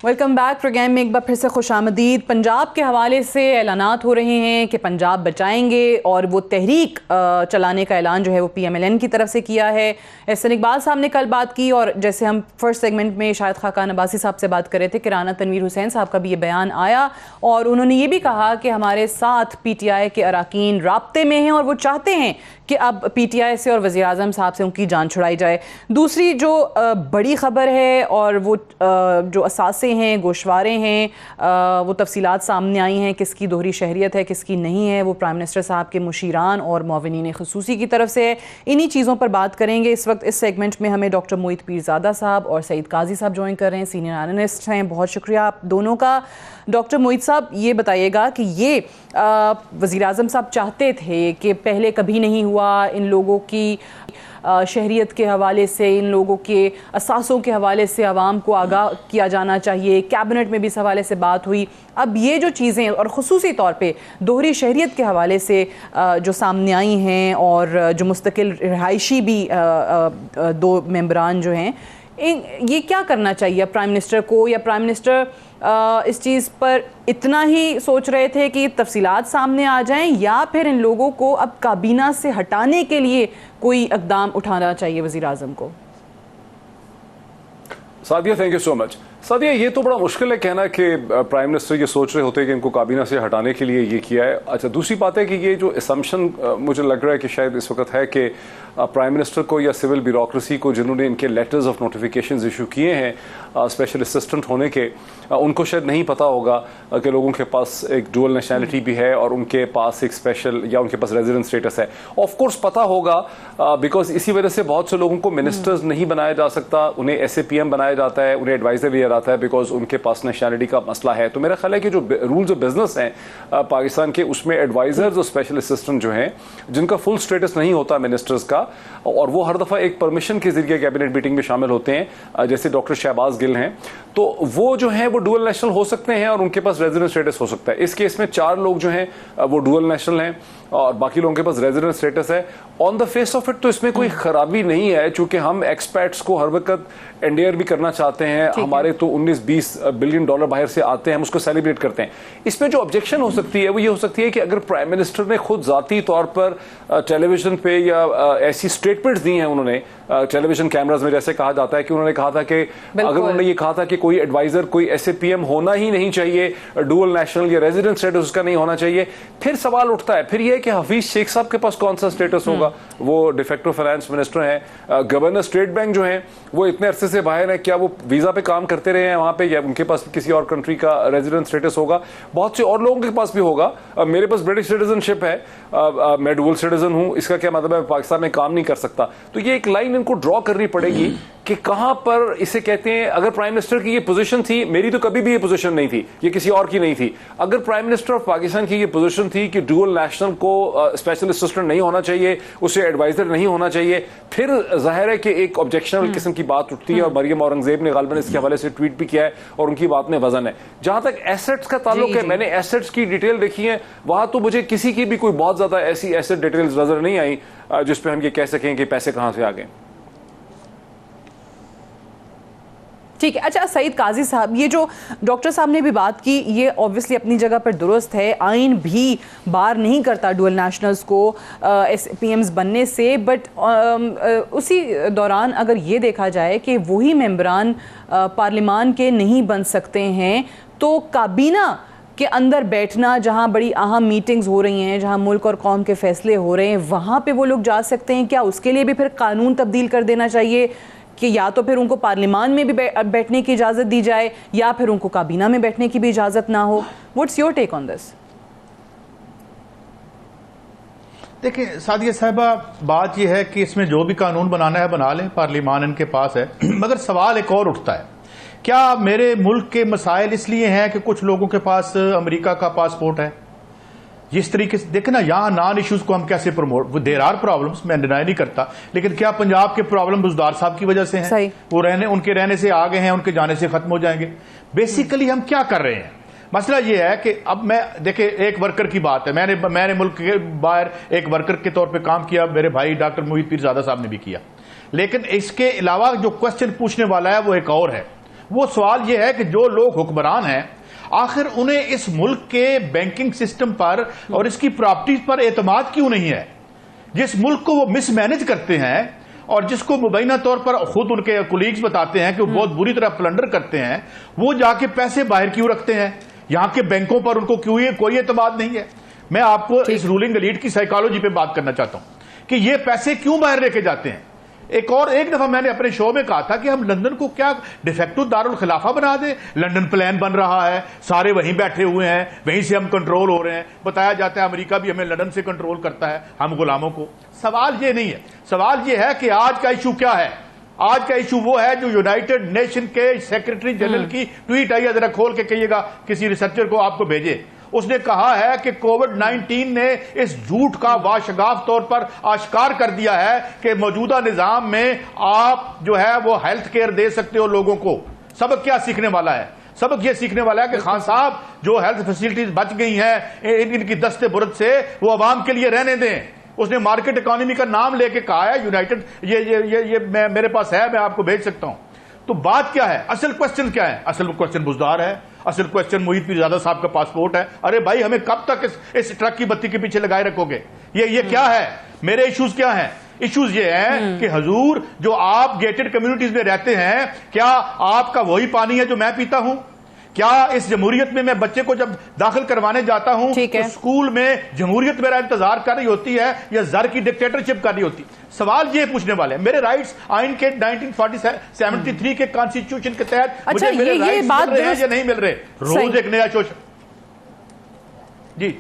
Welcome back. Programme में एक बार फिर से खुशामदीद। पंजाब के हवाले से ऐलानात हो रहे हैं कि पंजाब बचाएंगे, और वो तहरीक चलाने का ऐलान जो है वो PMLN की तरफ से किया है। एहसन इकबाल साहब ने कल बात की, और जैसे हम फर्स्ट सेगमेंट में शाहिद खाकान अब्बासी साहब से बात कर रहे थे कि राना तनवीर हुसैन साहब का भी ये बयान आया, और उन्होंने ये भी कहा कि हमारे साथ PTI के अरकान राब्ते में हैं और वो चाहते हैं कि अब PTI से और वज़ीर-ए-आज़म साहब से उनकी जान छुड़ाई जाए। दूसरी जो बड़ी ख़बर है, और वो जो असासे हैं, गोशवारे हैं, वो तफसीलात सामने आई हैं, किसकी दोहरी शहरियत है, किसकी नहीं है, वो प्राइम मिनिस्टर साहब के मुशीरान और मुअव्विनीन ख़ुसूसी की तरफ से है। इन्हीं चीज़ों पर बात करेंगे इस वक्त। इस सेगमेंट में हमें डॉक्टर मोहित पीरज़ादा साहब और सईद काजी साहब ज्वाइन कर रहे हैं, सीनियर एनालिस्ट हैं। बहुत शुक्रिया आप दोनों का। डॉक्टर मोहित साहब, ये बताइएगा कि ये वज़ीर-ए-आज़म साहब चाहते थे कि पहले कभी नहीं हुआ इन लोगों की शहरियत के हवाले से, इन लोगों के असासों के हवाले से आवाम को आगाह किया जाना चाहिए। कैबिनेट में भी इस हवाले से बात हुई। अब ये जो चीज़ें और ख़ुसूसी तौर पे दोहरी शहरियत के हवाले से जो सामने आई हैं और जो मुस्तकिल रिहायशी भी दो मेंबरान जो हैं, ये क्या करना चाहिए प्राइम मिनिस्टर को? या प्राइम मिनिस्टर इस चीज़ पर इतना ही सोच रहे थे कि तफसीलात सामने आ जाएं, या फिर इन लोगों को अब काबीना से हटाने के लिए कोई इक़दाम उठाना चाहिए वज़ीर आज़म को? Sadia, thank you so much. Sadia, ये तो बड़ा मुश्किल है कहना कि प्राइम मिनिस्टर ये सोच रहे होते हैं कि इनको काबीना से हटाने के लिए ये किया है। अच्छा, दूसरी बात है कि ये जो असम्पशन मुझे लग रहा है कि शायद इस वक्त है कि प्राइम मिनिस्टर को या सिविल ब्यूरोक्रेसी को जिन्होंने इनके लेटर्स ऑफ नोटिफिकेशंस इशू किए हैं स्पेशल असिस्टेंट होने के, उनको शायद नहीं पता होगा कि लोगों के पास एक डुअल नेशनैलिटी भी है और उनके पास एक स्पेशल या उनके पास रेजिडेंट स्टेटस है। ऑफ कोर्स पता होगा, बिकॉज इसी वजह से बहुत से लोगों को मिनिस्टर्स नहीं बनाया जा सकता, उन्हें SAPM बनाया जाता है, उन्हें एडवाइजर दिया जाता है, बिकॉज उनके पास नेशनैलिटी का मसला है। तो मेरा ख्याल है कि जो रूल्स ऑफ बिजनेस हैं पाकिस्तान के, उसमें एडवाइजर्स और स्पेशल असिस्टेंट जो हैं जिनका फुल स्टेटस नहीं होता मिनिस्टर्स का, और वो हर दफा एक परमिशन के जरिए कैबिनेट मीटिंग में शामिल होते हैं, जैसे डॉक्टर शहबाज गिल हैं, तो वो जो हैं वो डुअल नेशनल हो सकते हैं और उनके पास रेजिडेंट स्टेटस हो सकता है। इस केस में 4 लोग जो हैं वो डुअल नेशनल हैं और बाकी लोगों के पास रेजिडेंट स्टेटस है। On the face of it तो इसमें कोई खराबी नहीं है, चूंकि हम एक्सपैट्स को हर वक्त एंडेयर भी करना चाहते हैं। हमारे तो 19-20 बिलियन डॉलर बाहर से आते हैं, हम उसको सेलिब्रेट करते हैं। इसमें जो ऑब्जेक्शन हो सकती है वो ये हो सकती है कि अगर प्राइम मिनिस्टर ने खुद जाती तौर पर टेलीविजन पे या ऐसी स्टेटमेंट्स दी हैं उन्होंने टेलीविजन कैमरास में, जैसे कहा जाता है कि उन्होंने कहा था कि अगर उन्होंने ये कहा था कि कोई एडवाइजर, कोई SAPM होना ही नहीं चाहिए, डुअल नेशनल या रेजिडेंट स्टेटस उसका नहीं होना चाहिए, फिर सवाल उठता है फिर ये कि हफीज शेख साहब के पास कौन सा स्टेटस होगा? वो डिफेक्टो फाइनेंस मिनिस्टर हैं, गवर्नर स्टेट बैंक जो हैं वो इतने अरसे से बाहर हैं, क्या वो वीजा पे काम करते रहे हैं वहां पे, या उनके पास किसी और कंट्री का रेजिडेंट स्टेटस होगा? बहुत से और लोगों के पास भी होगा। मेरे पास ब्रिटिश सिटीजनशिप है, मैं डुअल सिटीजन हूं, इसका क्या मतलब है पाकिस्तान में काम नहीं कर सकता? तो ये एक लाइन इनको ड्रॉ करनी पड़ेगी कि कहां पर इसे कहते हैं। अगर प्राइम मिनिस्टर की ये पोजीशन थी, मेरी तो कभी भी ये पोजीशन नहीं थी, ये किसी और की नहीं थी, अगर प्राइम मिनिस्टर ऑफ पाकिस्तान की ये पोजीशन थी कि डुअल नेशनल को स्पेशल असिस्टेंट नहीं होना चाहिए, उसे एडवाइजर नहीं होना चाहिए, फिर जाहिर है कि एक ऑब्जेक्शनल किस्म की बात उठती है। और मरियम औरंगजेब ने गालिबन इसके हवाले से ट्वीट भी किया है और उनकी बात में वजन है। जहां तक एसेट्स का ताल्लुक है, मैंने एसेट्स की डिटेल देखी है, वहां तो मुझे किसी की भी कोई बहुत ज्यादा ऐसी एसेट डिटेल्स नजर नहीं आई जिसपे हम ये कह सकें कि पैसे कहां से आ गए। ठीक है। अच्छा सईद काजी साहब, ये जो डॉक्टर साहब ने भी बात की, ये ऑब्वियसली अपनी जगह पर दुरुस्त है, आइन भी बार नहीं करता डुअल नेशनल्स को SAPMs बनने से, बट उसी दौरान अगर ये देखा जाए कि वही मेंबरान पार्लियामान के नहीं बन सकते हैं, तो काबीना के अंदर बैठना, जहां बड़ी अहम मीटिंग्स हो रही हैं, जहां मुल्क और कौम के फैसले हो रहे हैं, वहां पे वो लोग जा सकते हैं क्या? उसके लिए भी फिर कानून तब्दील कर देना चाहिए कि या तो फिर उनको पार्लियामान में भी बैठने की इजाज़त दी जाए या फिर उनको काबीना में बैठने की भी इजाज़त ना हो? What's your take on this? देखिए सादिया साहिबा, बात यह है कि इसमें जो भी कानून बनाना है बना लें, पार्लियामान इनके पास है। मगर सवाल एक और उठता है, क्या मेरे मुल्क के मसाइल इसलिए हैं कि कुछ लोगों के पास अमेरिका का पासपोर्ट है? जिस तरीके से देखे ना, यहाँ नॉन इश्यूज को हम कैसे प्रमोट, देर आर प्रॉब्लम्स, मैं डिनाई नहीं करता, लेकिन क्या पंजाब के प्रॉब्लम बुजदार साहब की वजह से हैं? वो उनके रहने से आ गए हैं, उनके जाने से खत्म हो जाएंगे? बेसिकली हम क्या कर रहे हैं? मसला ये है कि अब मैं देखिए, एक वर्कर की बात है, मैंने मुल्क के बाहर एक वर्कर के तौर पे काम किया, मेरे भाई डॉक्टर मोहित पीरजादा साहब ने भी किया, लेकिन इसके अलावा जो क्वेश्चन पूछने वाला है वो एक और है। वो सवाल ये है कि जो लोग हुक्मरान हैं, आखिर उन्हें इस मुल्क के बैंकिंग सिस्टम पर और इसकी प्रॉपर्टीज पर एतमाद क्यों नहीं है? जिस मुल्क को वो मिसमैनेज करते हैं और जिसको मुबैना तौर पर खुद उनके कोलीग्स बताते हैं कि वो बहुत बुरी तरह प्लंडर करते हैं, वो जाके पैसे बाहर क्यों रखते हैं? यहां के बैंकों पर उनको क्यों कोई एतमाद नहीं है? मैं आपको इस रूलिंग एलीट की साइकोलॉजी पे बात करना चाहता हूं कि ये पैसे क्यों बाहर लेके जाते हैं। एक दफा मैंने अपने शो में कहा था कि हम लंदन को क्या डिफेक्टो दारुल खिलाफा बना दें? लंदन प्लान बन रहा है, सारे वहीं बैठे हुए हैं, वहीं से हम कंट्रोल हो रहे हैं। बताया जाता है अमेरिका भी हमें लंदन से कंट्रोल करता है, हम गुलामों को। सवाल ये नहीं है, सवाल ये है कि आज का इशू क्या है। आज का इशू वो है जो यूनाइटेड नेशन के सेक्रेटरी जनरल की ट्वीट आई है, जरा खोल के कहिएगा, किसी रिसर्चर को आपको भेजे। उसने कहा है कि कोविड-19 ने इस झूठ का वाशगाफ तौर पर आश्कार कर दिया है कि मौजूदा निजाम में आप जो है वो हेल्थ केयर दे सकते हो लोगों को। सबक क्या सीखने वाला है? सबक ये सीखने वाला है कि खान साहब जो हेल्थ फैसिलिटीज बच गई हैं इनकी दस्ते बुरद से वो आवाम के लिए रहने दें। उसने मार्केट इकोनॉमी का नाम लेके कहा है यूनाइटेड, ये मेरे पास है, मैं आपको भेज सकता हूं। तो बात क्या है? असल क्वेश्चन क्या है? असल क्वेश्चन बुजदार है। असल क्वेश्चन मोहित पीरजादा साहब का पासपोर्ट है। अरे भाई, हमें कब तक इस ट्रक की बत्ती के पीछे लगाए रखोगे? ये क्या है? मेरे इश्यूज क्या हैं? इश्यूज ये हैं कि हजूर, जो आप गेटेड कम्युनिटीज में रहते हैं, क्या आपका वही पानी है जो मैं पीता हूं? क्या इस जमहूरियत में मैं बच्चे को जब दाखिल करवाने जाता हूं तो स्कूल में जमहूरियत मेरा इंतजार कर रही होती है या जर की डिक्टेटरशिप कर रही होती? सवाल ये पूछने वाले हैं। मेरे राइट्स आइन के 1973 के कॉन्स्टिट्यूशन के तहत मुझे मेरे राइट्स मिल रहे हैं या नहीं मिल रहे? रोज एक नया शोषण। जी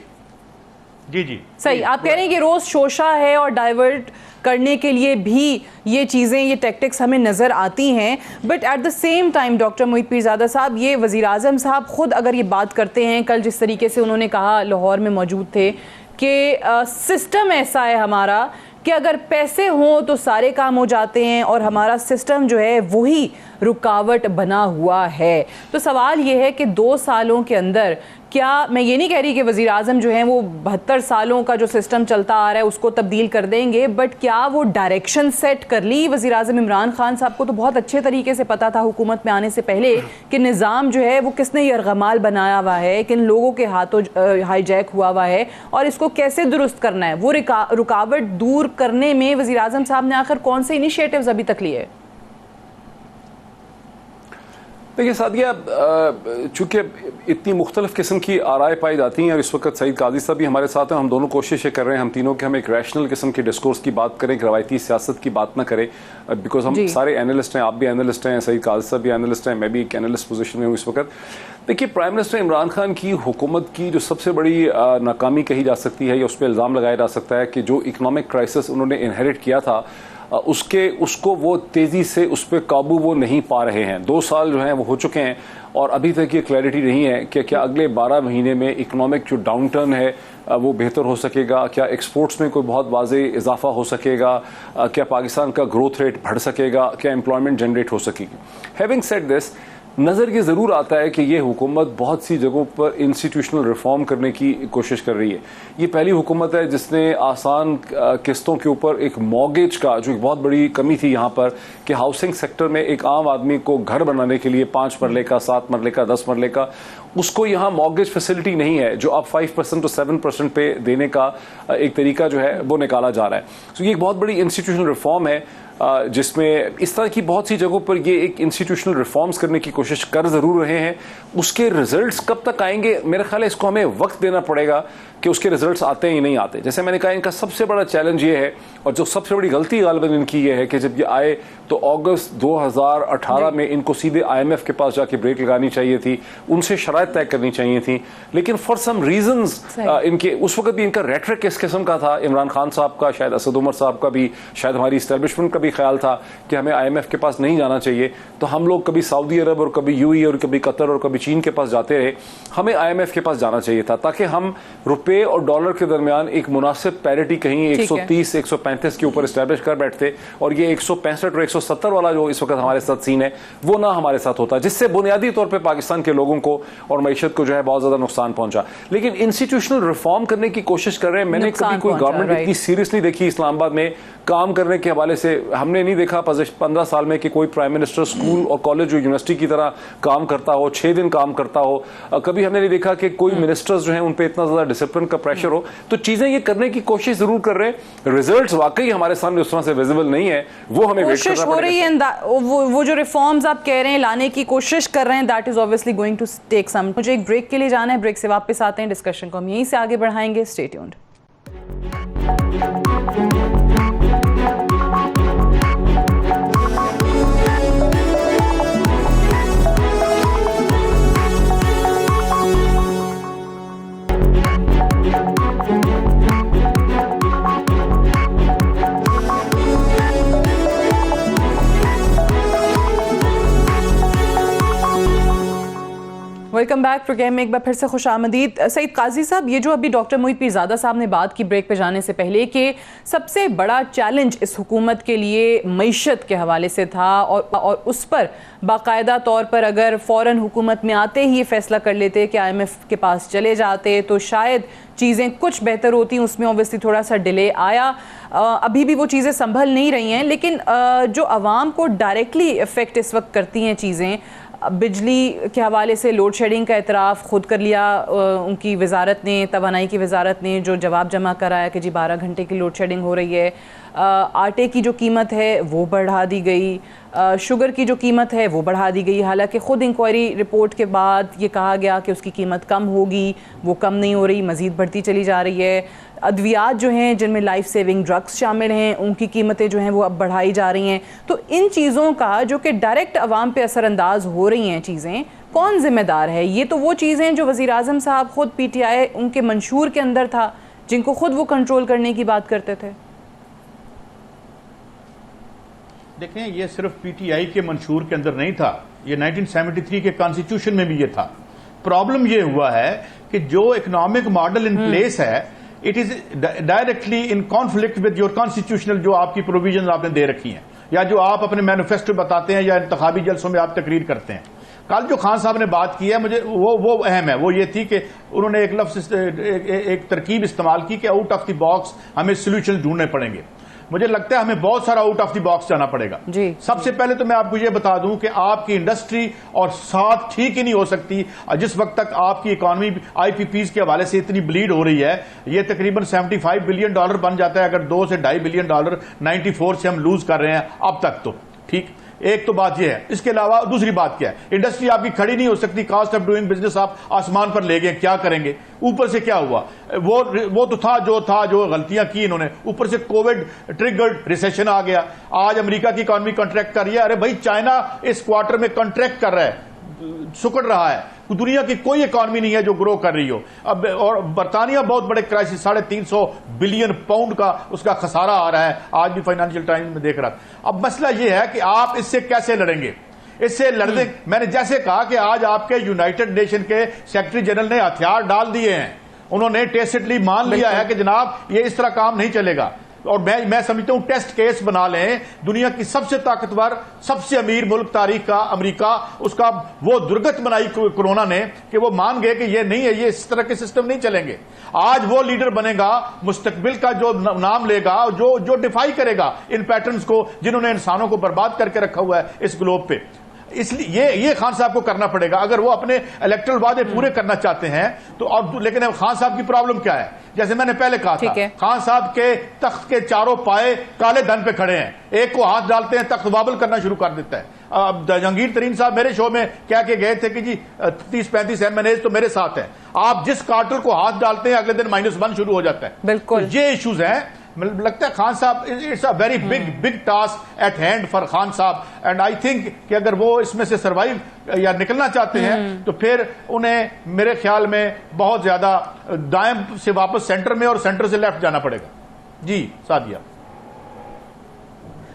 जी जी सही, आप कह रहे हैं कि रोज शोषा है और डाइवर्ट करने के लिए भी ये चीज़ें, ये टैक्टिक्स हमें नज़र आती हैं। But at the same time doctor Mohit Pirzada sahab, ये वज़ीर आज़म साहब खुद अगर ये बात करते हैं, कल जिस तरीके से उन्होंने कहा, लाहौर में मौजूद थे, कि सिस्टम ऐसा है हमारा कि अगर पैसे हों तो सारे काम हो जाते हैं और हमारा सिस्टम जो है वही रुकावट बना हुआ है। तो सवाल ये है कि 2 सालों के अंदर, क्या, मैं ये नहीं कह रही कि वज़ीर आज़म जो हैं वो 72 सालों का जो सिस्टम चलता आ रहा है उसको तब्दील कर देंगे, बट क्या वो डायरेक्शन सेट कर ली? वज़ीर आज़म इमरान खान साहब को तो बहुत अच्छे तरीके से पता था हुकूमत में आने से पहले कि निज़ाम जो है वो किसने यरगमाल बनाया हुआ है, किन लोगों के हाथों हाईजैक हुआ है और इसको कैसे दुरुस्त करना है। वो रुकावट दूर करने में वज़ीर आज़म साहब ने आखिर कौन से इनिशिएटिव्स अभी तक लिए? देखिए सादिया, चूँकि इतनी मुख्तलिफ किस्म की आराय पाई जाती हैं और इस वक्त सईद काजी साहब भी हमारे साथ हैं, हम दोनों कोशिश ये कर रहे हैं हम तीनों कि हम एक रैशनल किस्म की डिस्कोर्स की बात करें, एक रवायती सियासत की बात ना करें, बिकॉज हम सारे एनालिस्ट हैं, आप भी एनालिस्ट हैं, सईद काजी साहब भी एनालिस्ट हैं, मैं भी एक एनालिस्ट पोजीशन में हूँ इस वक्त। देखिए, प्राइम मिनिस्टर इमरान खान की हुकूमत की जो सबसे बड़ी नाकामी कही जा सकती है या उस पर इल्ज़ाम लगाया जा सकता है कि जो इकनॉमिक क्राइसिस उन्होंने इनहेरिट किया था उसको वो तेज़ी से उस पर काबू वो नहीं पा रहे हैं। 2 साल जो हैं वो हो चुके हैं और अभी तक ये क्लैरिटी नहीं है कि क्या अगले 12 महीने में इकनॉमिक जो डाउन टर्न है वो बेहतर हो सकेगा, क्या एक्सपोर्ट्स में कोई बहुत वाज़े इजाफा हो सकेगा, क्या पाकिस्तान का ग्रोथ रेट बढ़ सकेगा, क्या एम्प्लॉयमेंट जनरेट हो सकेगी। हैविंग सेड दिस, नज़र ये ज़रूर आता है कि ये हुकूमत बहुत सी जगहों पर इंस्टीट्यूशनल रिफॉर्म करने की कोशिश कर रही है। ये पहली हुकूमत है जिसने आसान किस्तों के ऊपर एक मॉर्गेज का, जो एक बहुत बड़ी कमी थी यहाँ पर, कि हाउसिंग सेक्टर में एक आम आदमी को घर बनाने के लिए 5 मरले का, 7 मरले का, 10 मरले का, उसको यहाँ मॉर्गेज फैसिलिटी नहीं है जो अब 5% to 7% पे देने का एक तरीका जो है वो निकाला जा रहा है। तो ये एक बहुत बड़ी इंस्टीट्यूशनल रिफॉर्म है जिसमें इस तरह की बहुत सी जगहों पर ये एक इंस्टीट्यूशनल रिफॉर्म्स करने की कोशिश कर ज़रूर रहे हैं। उसके रिजल्ट्स कब तक आएंगे, मेरा ख्याल है इसको हमें वक्त देना पड़ेगा कि उसके रिजल्ट्स आते हैं या नहीं आते। जैसे मैंने कहा, इनका सबसे बड़ा चैलेंज ये है और जो सबसे बड़ी गलती गालिबन इनकी ये है कि जब ये आए तो अगस्त 2018 में इनको सीधे IMF के पास जाके ब्रेक लगानी चाहिए थी, उनसे शराइत तय करनी चाहिए थी, लेकिन फॉर सम रीजंस इनके उस वक्त भी इनका रेटरिक किस किस्म का था, इमरान खान साहब का, शायद असद उमर साहब का भी, शायद हमारी इस्टेब्लिशमेंट का भी ख्याल था कि हमें IMF के पास नहीं जाना चाहिए। तो हम लोग कभी सऊदी अरब और कभी UAE और कभी कतर और कभी चीन के पास जाते रहे। हमें IMF के पास जाना चाहिए था ताकि हम रुपये और डॉलर के दरमियान एक मुनासिब पैरिटी कहीं 130-135 के ऊपर इस्टेब्लिश कर बैठते और ये 165 और 170 वाला जो इस वक्त हमारे साथ सीन है वो ना हमारे साथ होता, जिससे बुनियादी तौर पे पाकिस्तान के लोगों को और मईशत को जो है बहुत ज्यादा नुकसान पहुंचा। लेकिन इंस्टीट्यूशनल रिफॉर्म करने की कोशिश कर रहे हैं। मैंने कभी कोई गवर्नमेंट इतनी सीरियसली देखी इस्लामाबाद में काम करने के हवाले से, हमने नहीं देखा 15 साल में कि कोई प्राइम मिनिस्टर स्कूल और कॉलेज और यूनिवर्सिटी की तरह काम करता हो, 6 दिन काम करता हो। कभी हमने नहीं देखा कि कोई मिनिस्टर्स जो हैं उन पे इतना ज्यादा डिसिप्लिन का प्रेशर हो। तो चीजें ये करने की कोशिश जरूर कर रहे हैं, रिजल्ट्स वाकई हमारे सामने उस तरह से विजिबल नहीं है, वो हमें वेट करना हो रही है। वो जो रिफॉर्म्स आप कह रहे हैं लाने की कोशिश कर रहे हैं, that is obviously going to take some. मुझे एक ब्रेक के लिए जाना है, ब्रेक से वापस आते हैं, डिस्कशन को हम यहीं से आगे बढ़ाएंगे। Stay tuned. Welcome back programme में एक बार फिर से खुश आमदीद। सईद काजी साहब, ये जो अभी डॉक्टर मोहित पीरजादा साहब ने बात की ब्रेक पे जाने से पहले कि सबसे बड़ा चैलेंज इस हुकूमत के लिए मईशत के हवाले से था और उस पर बाकायदा तौर पर अगर फ़ौरन हुकूमत में आते ही ये फैसला कर लेते कि IMF के पास चले जाते तो शायद चीज़ें कुछ बेहतर होती। उसमें ऑब्वियसली थोड़ा सा डिले आया, अभी भी वो चीज़ें संभल नहीं रही हैं, लेकिन जो आवाम को डायरेक्टली इफ़ेक्ट इस वक्त करती हैं चीज़ें, बिजली के हवाले से लोड शेडिंग का एतराफ़ खुद कर लिया उनकी वजारत ने, तवानाई की वजारत ने जो जवाब जमा कराया कि जी 12 घंटे की लोड शेडिंग हो रही है। आटे की जो कीमत है वो बढ़ा दी गई, शुगर की जो कीमत है वो बढ़ा दी गई, हालांकि ख़ुद इंक्वायरी रिपोर्ट के बाद ये कहा गया कि उसकी कीमत कम होगी, वो कम नहीं हो रही, मज़ीद बढ़ती चली जा रही है। अद्वियात जो हैं जिनमें लाइफ सेविंग ड्रग्स शामिल हैं उनकी कीमतें जो हैं वो अब बढ़ाई जा रही हैं। तो इन चीज़ों का जो कि डायरेक्ट आवाम पे असरअंदाज हो रही हैं चीज़ें, कौन ज़िम्मेदार है? ये तो वो चीज़ें जो वज़ीर आज़म साहब ख़ुद PTI उनके मंशूर के अंदर था, जिनको ख़ुद वो कंट्रोल करने की बात करते थे। देखें, ये सिर्फ PTI के मंशूर के अंदर नहीं था, ये 1973 के कॉन्स्टिट्यूशन में भी ये था। प्रॉब्लम ये हुआ है कि जो इकोनॉमिक मॉडल इन प्लेस है, it is directly in conflict with your constitutional, जो आपकी प्रोविजन आपने दे रखी हैं या जो आप अपने मैनिफेस्टो बताते हैं या इंतखाबी जलसों में आप तकरीर करते हैं। कल जो खान साहब ने बात की है, मुझे वो अहम है। वो ये थी कि उन्होंने एक लफ्ज एक तरकीब इस्तेमाल की कि आउट ऑफ द बॉक्स हमें सोल्यूशन ढूंढने पड़ेंगे। मुझे लगता है हमें बहुत सारा आउट ऑफ द बॉक्स जाना पड़ेगा। सबसे पहले तो मैं आपको ये बता दूं कि आपकी इंडस्ट्री और साथ ठीक ही नहीं हो सकती जिस वक्त तक आपकी इकॉनमी IPPs के हवाले से इतनी ब्लीड हो रही है। ये तकरीबन $75 बिलियन बन जाता है अगर $2 से $2.5 बिलियन 94 से हम लूज कर रहे हैं अब तक। तो ठीक, एक तो बात यह है। इसके अलावा दूसरी बात क्या है, इंडस्ट्री आपकी खड़ी नहीं हो सकती, कॉस्ट ऑफ डूइंग बिजनेस आप आसमान पर ले गए, क्या करेंगे? ऊपर से क्या हुआ, वो तो था जो गलतियां की इन्होंने, ऊपर से कोविड ट्रिगर्ड रिसेशन आ गया। आज अमेरिका की इकॉनमी कॉन्ट्रैक्ट कर रही है। अरे भाई, चाइना इस क्वार्टर में कॉन्ट्रैक्ट कर रहा है, सुकड़ रहा है। दुनिया की कोई इकॉनमी नहीं है जो ग्रो कर रही हो। अब और बर्तानिया बहुत बड़े क्राइसिस, £350 बिलियन का उसका खसारा आ रहा है, आज भी फाइनेंशियल टाइम्स में देख रहा था। अब मसला यह है कि आप इससे कैसे लड़ेंगे। इससे लड़ने, मैंने जैसे कहा कि आज आपके यूनाइटेड नेशन के सेक्रेटरी जनरल ने हथियार डाल दिए हैं, उन्होंने टेसिटली मान लिया है कि जनाब ये इस तरह काम नहीं चलेगा। और मैं समझता हूं टेस्ट केस बना लें, दुनिया की सबसे ताकतवर सबसे अमीर मुल्क तारीख का अमेरिका, उसका वो दुर्गत बनाई कोरोना ने कि वो मान गए कि ये नहीं है, ये इस तरह के सिस्टम नहीं चलेंगे। आज वो लीडर बनेगा मुस्तकबिल का जो नाम लेगा, जो डिफाई करेगा इन पैटर्न्स को जिन्होंने इंसानों को बर्बाद करके रखा हुआ है इस ग्लोब पे। इसलिए ये खान साहब को करना पड़ेगा अगर वो अपने इलेक्टोरल वादे पूरे करना चाहते हैं तो। और लेकिन अब खान साहब की प्रॉब्लम क्या है, जैसे मैंने पहले कहा था, खान साहब के तख्त के चारों पाए काले धन पे खड़े हैं, एक को हाथ डालते हैं तख्त वाबल करना शुरू कर देता है। अब जहांगीर तरीन साहब मेरे शो में कह के गए थे कि जी 30-35 MNAs तो मेरे साथ हैं, आप जिस कार्टर को हाथ डालते हैं अगले दिन -1 शुरू हो जाता है। बिल्कुल, तो ये इश्यूज हैं। लगता है खान साहब, it's a very big task at hand for Khan साहब, एंड आई थिंक कि अगर वो इसमें से सरवाइव या निकलना चाहते हैं तो फिर उन्हें मेरे ख्याल में बहुत ज्यादा दाएं से वापस सेंटर में और सेंटर से लेफ्ट जाना पड़ेगा। जी सादिया।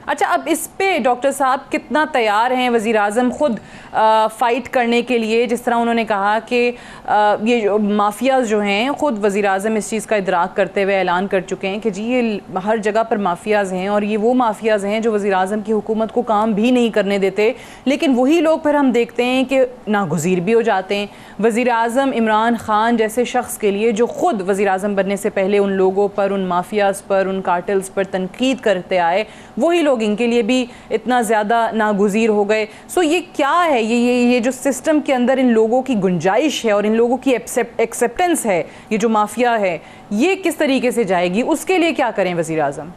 अच्छा, अब इस पे डॉक्टर साहब कितना तैयार हैं वज़ीर आज़म खुद फ़ाइट करने के लिए? जिस तरह उन्होंने कहा कि ये जो माफियाज़ जो हैं, खुद वज़ीर आज़म इस चीज़ का इदराक करते हुए ऐलान कर चुके हैं कि जी ये हर जगह पर माफियाज़ हैं और ये वो माफियाज़ हैं जो वज़ीर आज़म की हुकूमत को काम भी नहीं करने देते। लेकिन वही लोग फिर हम देखते हैं कि नागुज़ीर भी हो जाते हैं। वज़ीर आज़म इमरान खान जैसे शख्स के लिए जो खुद वज़ीर आज़म बनने से पहले उन लोगों पर, उन माफियाज़ पर, उन कार्टल्स पर तनकीद करते आए, वही लोग इनके लिए भी इतना ज़्यादा नागुज़ीर हो गए। सो ये क्या है, ये जो सिस्टम के अंदर इन लोगों की गुंजाइश है और इन लोगों की एक्सेप्टेंस है, ये जो माफिया है ये किस तरीके से जाएगी, उसके लिए क्या करें वज़ीर आज़म?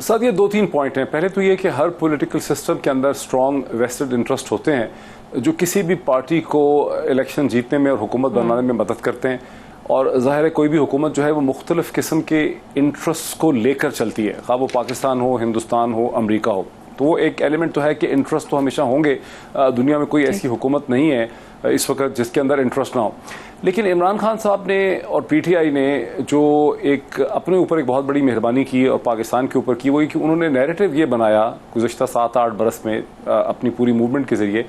साथ ये 2-3 पॉइंट हैं। पहले तो ये कि हर पॉलिटिकल सिस्टम के अंदर स्ट्रॉन्ग वेस्टेड इंटरेस्ट होते हैं जो किसी भी पार्टी को इलेक्शन जीतने में और हुकूमत बनाने में मदद करते हैं। और ज़ाहिर है कोई भी हुकूमत जो है वो मुख्तलिफ़ किस्म के इंटरेस्ट को लेकर चलती है, खा वो पाकिस्तान हो, हिंदुस्तान हो, अमेरिका हो। तो वो एक एलिमेंट तो है कि इंटरेस्ट तो हमेशा होंगे। दुनिया में कोई ऐसी हुकूमत नहीं है इस वक्त जिसके अंदर इंटरेस्ट ना हो। लेकिन इमरान खान साहब ने और PTI ने जो एक अपने ऊपर एक बहुत बड़ी मेहरबानी की और पाकिस्तान के ऊपर की, वो कि उन्होंने नैरेटिव ये बनाया गुज़श्ता 7-8 बरस में अपनी पूरी मूवमेंट के ज़रिए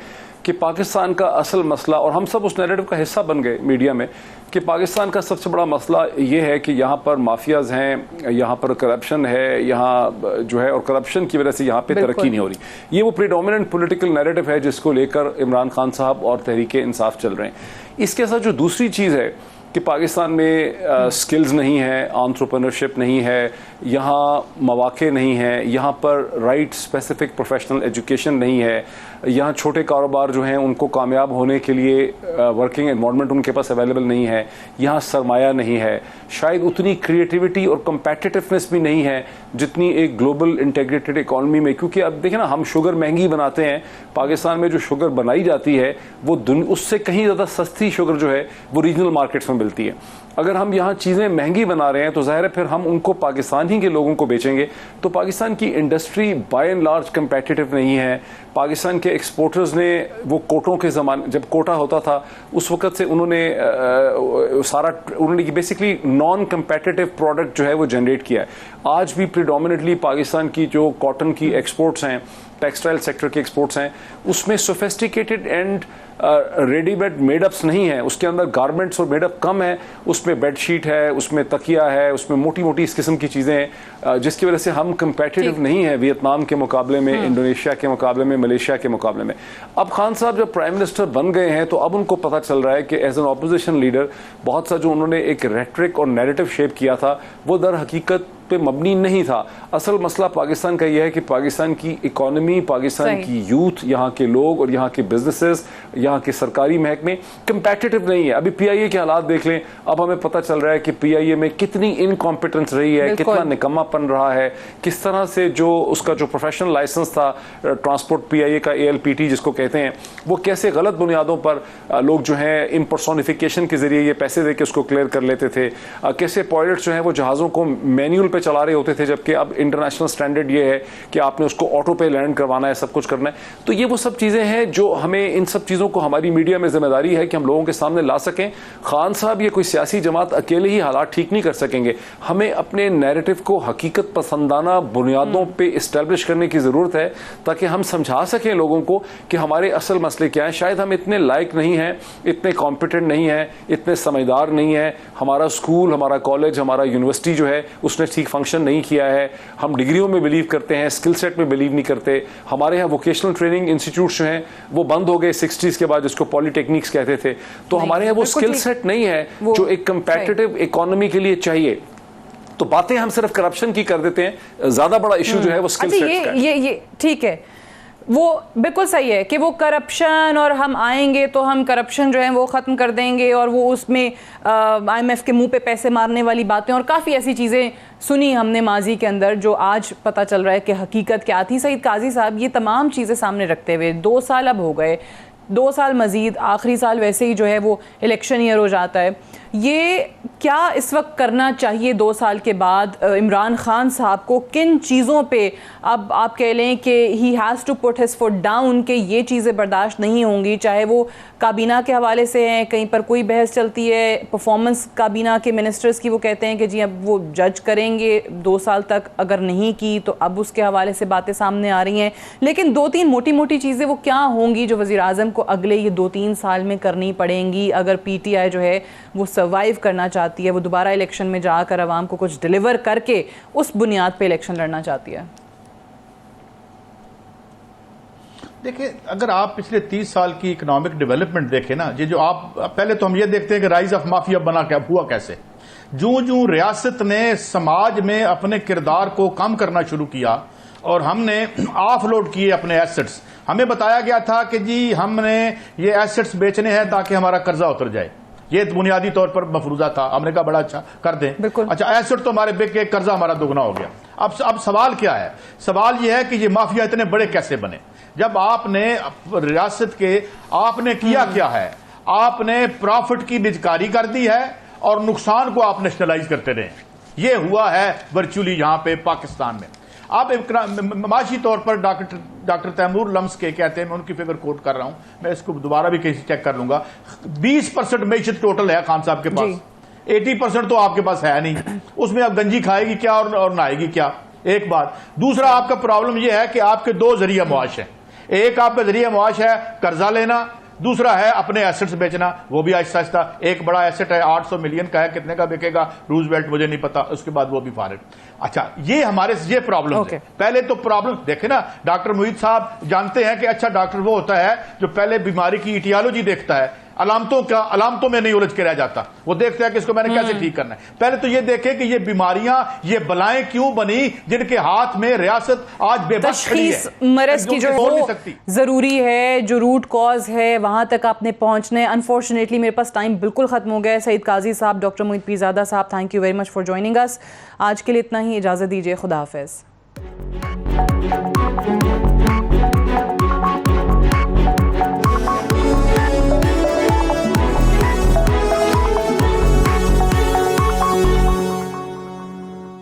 कि पाकिस्तान का असल मसला, और हम सब उस नैरेटिव का हिस्सा बन गए मीडिया में, कि पाकिस्तान का सबसे बड़ा मसला ये है कि यहाँ पर माफियाज हैं, यहाँ पर करप्शन है, यहाँ जो है, और करप्शन की वजह से यहाँ पे तरक्की नहीं हो रही। ये वो प्रीडोमिनेंट पॉलिटिकल नैरेटिव है जिसको लेकर इमरान खान साहब और तहरीक इंसाफ चल रहे हैं। इसके साथ जो दूसरी चीज़ है कि पाकिस्तान में स्किल्स नहीं है, एंटरप्रेन्योरशिप नहीं है, यहाँ मौके नहीं हैं, यहाँ पर राइट स्पेसिफिक प्रोफेशनल एजुकेशन नहीं है, यहाँ छोटे कारोबार जो हैं उनको कामयाब होने के लिए वर्किंग एनवायरनमेंट उनके पास अवेलेबल नहीं है, यहाँ सरमाया नहीं है, शायद उतनी क्रिएटिविटी और कम्पेटिटिवनेस भी नहीं है जितनी एक ग्लोबल इंटीग्रेटेड इकोनॉमी में। क्योंकि अब देखें ना, हम शुगर महंगी बनाते हैं, पाकिस्तान में जो शुगर बनाई जाती है वो उससे कहीं ज़्यादा सस्ती शुगर जो है वो रीजनल मार्केट्स में मिलती है। अगर हम यहाँ चीज़ें महंगी बना रहे हैं तो जाहिर है फिर हम उनको पाकिस्तान ही के लोगों को बेचेंगे। तो पाकिस्तान की industry by and large competitive नहीं है। पाकिस्तान के एक्सपोर्टर्स ने वो कोटों के ज़माने, जब कोटा होता था उस वक्त से उन्होंने बेसिकली नॉन कंपेटिटिव प्रोडक्ट जो है वो जनरेट किया है। आज भी प्रीडोमिनेटली पाकिस्तान की जो कॉटन की एक्सपोर्ट्स हैं, टेक्सटाइल सेक्टर के एक्सपोर्ट्स हैं, उसमें सोफिस्टिकेटेड एंड रेडीमेड मेडअप्स नहीं है, उसके अंदर गारमेंट्स और मेडअप कम है, उसमें बेडशीट है, उसमें तकिया है, उसमें मोटी मोटी इस किस्म की चीज़ें हैं, जिसकी वजह से हम कंपेटिटिव नहीं है वियतनाम के मुकाबले में, इंडोनेशिया के मुकाबले में, मलेशिया के मुकाबले में। अब खान साहब जब प्राइम मिनिस्टर बन गए हैं तो अब उनको पता चल रहा है कि एज एन ऑपोजिशन लीडर बहुत सा जो उन्होंने एक रेटरिक और नैरेटिव शेप किया था वो दर हकीकत पे मबनी नहीं था। असल मसला पाकिस्तान का यह है कि पाकिस्तान की इकोनॉमी, पाकिस्तान की यूथ, यहाँ के लोग और यहाँ के बिजनेसेस, यहाँ के सरकारी महकमे कंपेटिटिव नहीं है। अभी पीआईए के हालात देख लें, अब हमें पता चल रहा है कि पीआईए में कितनी इनकॉम्पिटेंस रही है, कितना निकम्मापन रहा है, किस तरह से जो उसका जो प्रोफेशनल लाइसेंस था ट्रांसपोर्ट पीआईए का, ALPT जिसको कहते हैं, वो कैसे गलत बुनियादों पर लोग जो हैं इम्पर्सोनिफिकेशन के जरिए ये पैसे दे के उसको क्लियर कर लेते थे, कैसे पायलट्स जो हैं वो जहाज़ों को मैनुअल पे चला रहे होते थे, जबकि अब इंटरनेशनल स्टैंडर्ड ये है कि आपने उसको ऑटो पे लैंड करवाना है, सब कुछ करना है। तो ये वो सब चीज़ें हैं जो हमें, इन सब चीज़ों को हमारी मीडिया में जिम्मेदारी है कि हम लोगों के सामने ला सकें। खान साहब ये कोई सियासी जमात अकेले ही हालात ठीक नहीं कर सकेंगे, हमें अपने नैरेटिव को हकीकत पसंदाना बुनियादों पे इस्टेब्लिश करने की ज़रूरत है ताकि हम समझा सकें लोगों को कि हमारे असल मसले क्या हैं। शायद हम इतने लायक नहीं हैं, इतने कॉम्पिटेंट नहीं हैं, इतने समझदार नहीं हैं, हमारा स्कूल, हमारा कॉलेज, हमारा यूनिवर्सिटी जो है उसने ठीक फंक्शन नहीं किया है, हम डिग्रियों में बिलीव करते हैं, स्किल सेट में बिलीव नहीं करते। हमारे यहाँ वोकेशनल ट्रेनिंग इंस्टीट्यूट जो हैं वो बंद हो गए 60s के बाद, जिसको पॉलिटेक्निक्स कहते थे। तो हमारे यहाँ वो स्किल सेट नहीं है जो एक कंपेटिटिव इकोनॉमी के लिए चाहिए। तो बातें हम सिर्फ करप्शन की कर देते हैं, ज्यादा बड़ा इशू जो है वो स्किल सेट का है। ये ठीक है, वो बिल्कुल सही है कि वो करप्शन, और हम आएंगे तो हम करप्शन जो है वो ख़त्म कर देंगे, और वो उसमें IMF के मुंह पे पैसे मारने वाली बातें और काफ़ी ऐसी चीज़ें सुनी हमने माजी के अंदर, जो आज पता चल रहा है कि हकीकत क्या थी। सईद काजी साहब, ये तमाम चीज़ें सामने रखते हुए 2 साल अब हो गए, 2 साल मजीद, आखिरी साल वैसे ही जो है वो इलेक्शन ईयर हो जाता है, ये क्या इस वक्त करना चाहिए 2 साल के बाद इमरान खान साहब को? किन चीज़ों पे अब आप कह लें कि he has to put his foot down, कि ये चीज़ें बर्दाश्त नहीं होंगी, चाहे वो काबीना के हवाले से हैं, कहीं पर कोई बहस चलती है, परफॉर्मेंस काबीना के मिनिस्टर्स की, वो कहते हैं कि जी अब वो जज करेंगे 2 साल तक, अगर नहीं की तो अब उसके हवाले से बातें सामने आ रही हैं। लेकिन 2-3 मोटी मोटी चीज़ें वो क्या होंगी जो वज़ीर आज़म को अगले ये 2-3 साल में करनी पड़ेंगी अगर PTI जो है वो सर्वाइव करना चाहती है, वो दोबारा इलेक्शन में जाकर आवाम को कुछ डिलीवर करके उस बुनियाद पे इलेक्शन लड़ना चाहती है? देखिए, अगर आप पिछले 30 साल की इकोनॉमिक डेवलपमेंट देखें ना, ये जो आप पहले तो हम ये देखते हैं कि राइज ऑफ माफिया बना क्या हुआ, कैसे जूं रियासत ने समाज में अपने किरदार को कम करना शुरू किया और हमने ऑफलोड किए अपने एसेट्स। हमें बताया गया था कि जी हमने ये एसेट्स बेचने हैं ताकि हमारा कर्जा उतर जाए, ये बुनियादी तौर पर मफरूजा था। हमने कहा बड़ा अच्छा कर दें, अच्छा एसेट तो हमारे बिक के कर्जा हमारा दोगुना हो गया। अब सवाल क्या है? सवाल यह है कि ये माफिया इतने बड़े कैसे बने? जब आपने रियासत के आपने किया क्या है? आपने प्रॉफिट की निजकारी कर दी है और नुकसान को आप नेशनलाइज करते रहे। ये हुआ है वर्चुअली यहां पे पाकिस्तान में। आप माशी तौर पर डॉक्टर तैमूर लम्स के कहते हैं, मैं उनकी फिगर कोट कर रहा हूं, मैं इसको दोबारा भी कहीं चेक कर लूंगा, 20% मैशियत टोटल है खान साहब के पास, 80% तो आपके पास है नहीं। उसमें आप गंजी खाएगी क्या और नहाएगी क्या? एक बात। दूसरा, आपका प्रॉब्लम यह है कि आपके 2 जरिया मुआश हैं। एक आपका जरिया मुआश है कर्जा लेना, दूसरा है अपने एसेट्स बेचना, वो भी आहिस्ता आहिस्ता। एक बड़ा एसेट है 800 मिलियन का है, कितने का बिकेगा रूजवेल्ट मुझे नहीं पता, उसके बाद वो भी फारिग। अच्छा, ये हमारे ये प्रॉब्लम है। पहले तो प्रॉब्लम देखे ना, डॉक्टर मोहित साहब जानते हैं कि अच्छा डॉक्टर वो होता है जो पहले बीमारी की इटियोलॉजी देखता है, अलामतों में नहीं उलझ के रह जाता, वो देखता है कि इसको मैंने कैसे ठीक करना है। पहले तो ये देखे कि ये बीमारियां, ये बलाएं क्यों बनी जिनके हाथ में रियासत आज बेबस खड़ी है। तशखीस मरज की जो बोल नहीं वो सकती। जरूरी है, जो रूट कॉज है वहां तक आपने पहुंचने। अनफॉर्चुनेटली मेरे पास टाइम बिल्कुल खत्म हो गया है। सईद काजी साहब, डॉक्टर मोहित पीरजादा साहब, thank you very much for joining अस। आज के लिए इतना ही, इजाजत दीजिए, खुदा हाफिज।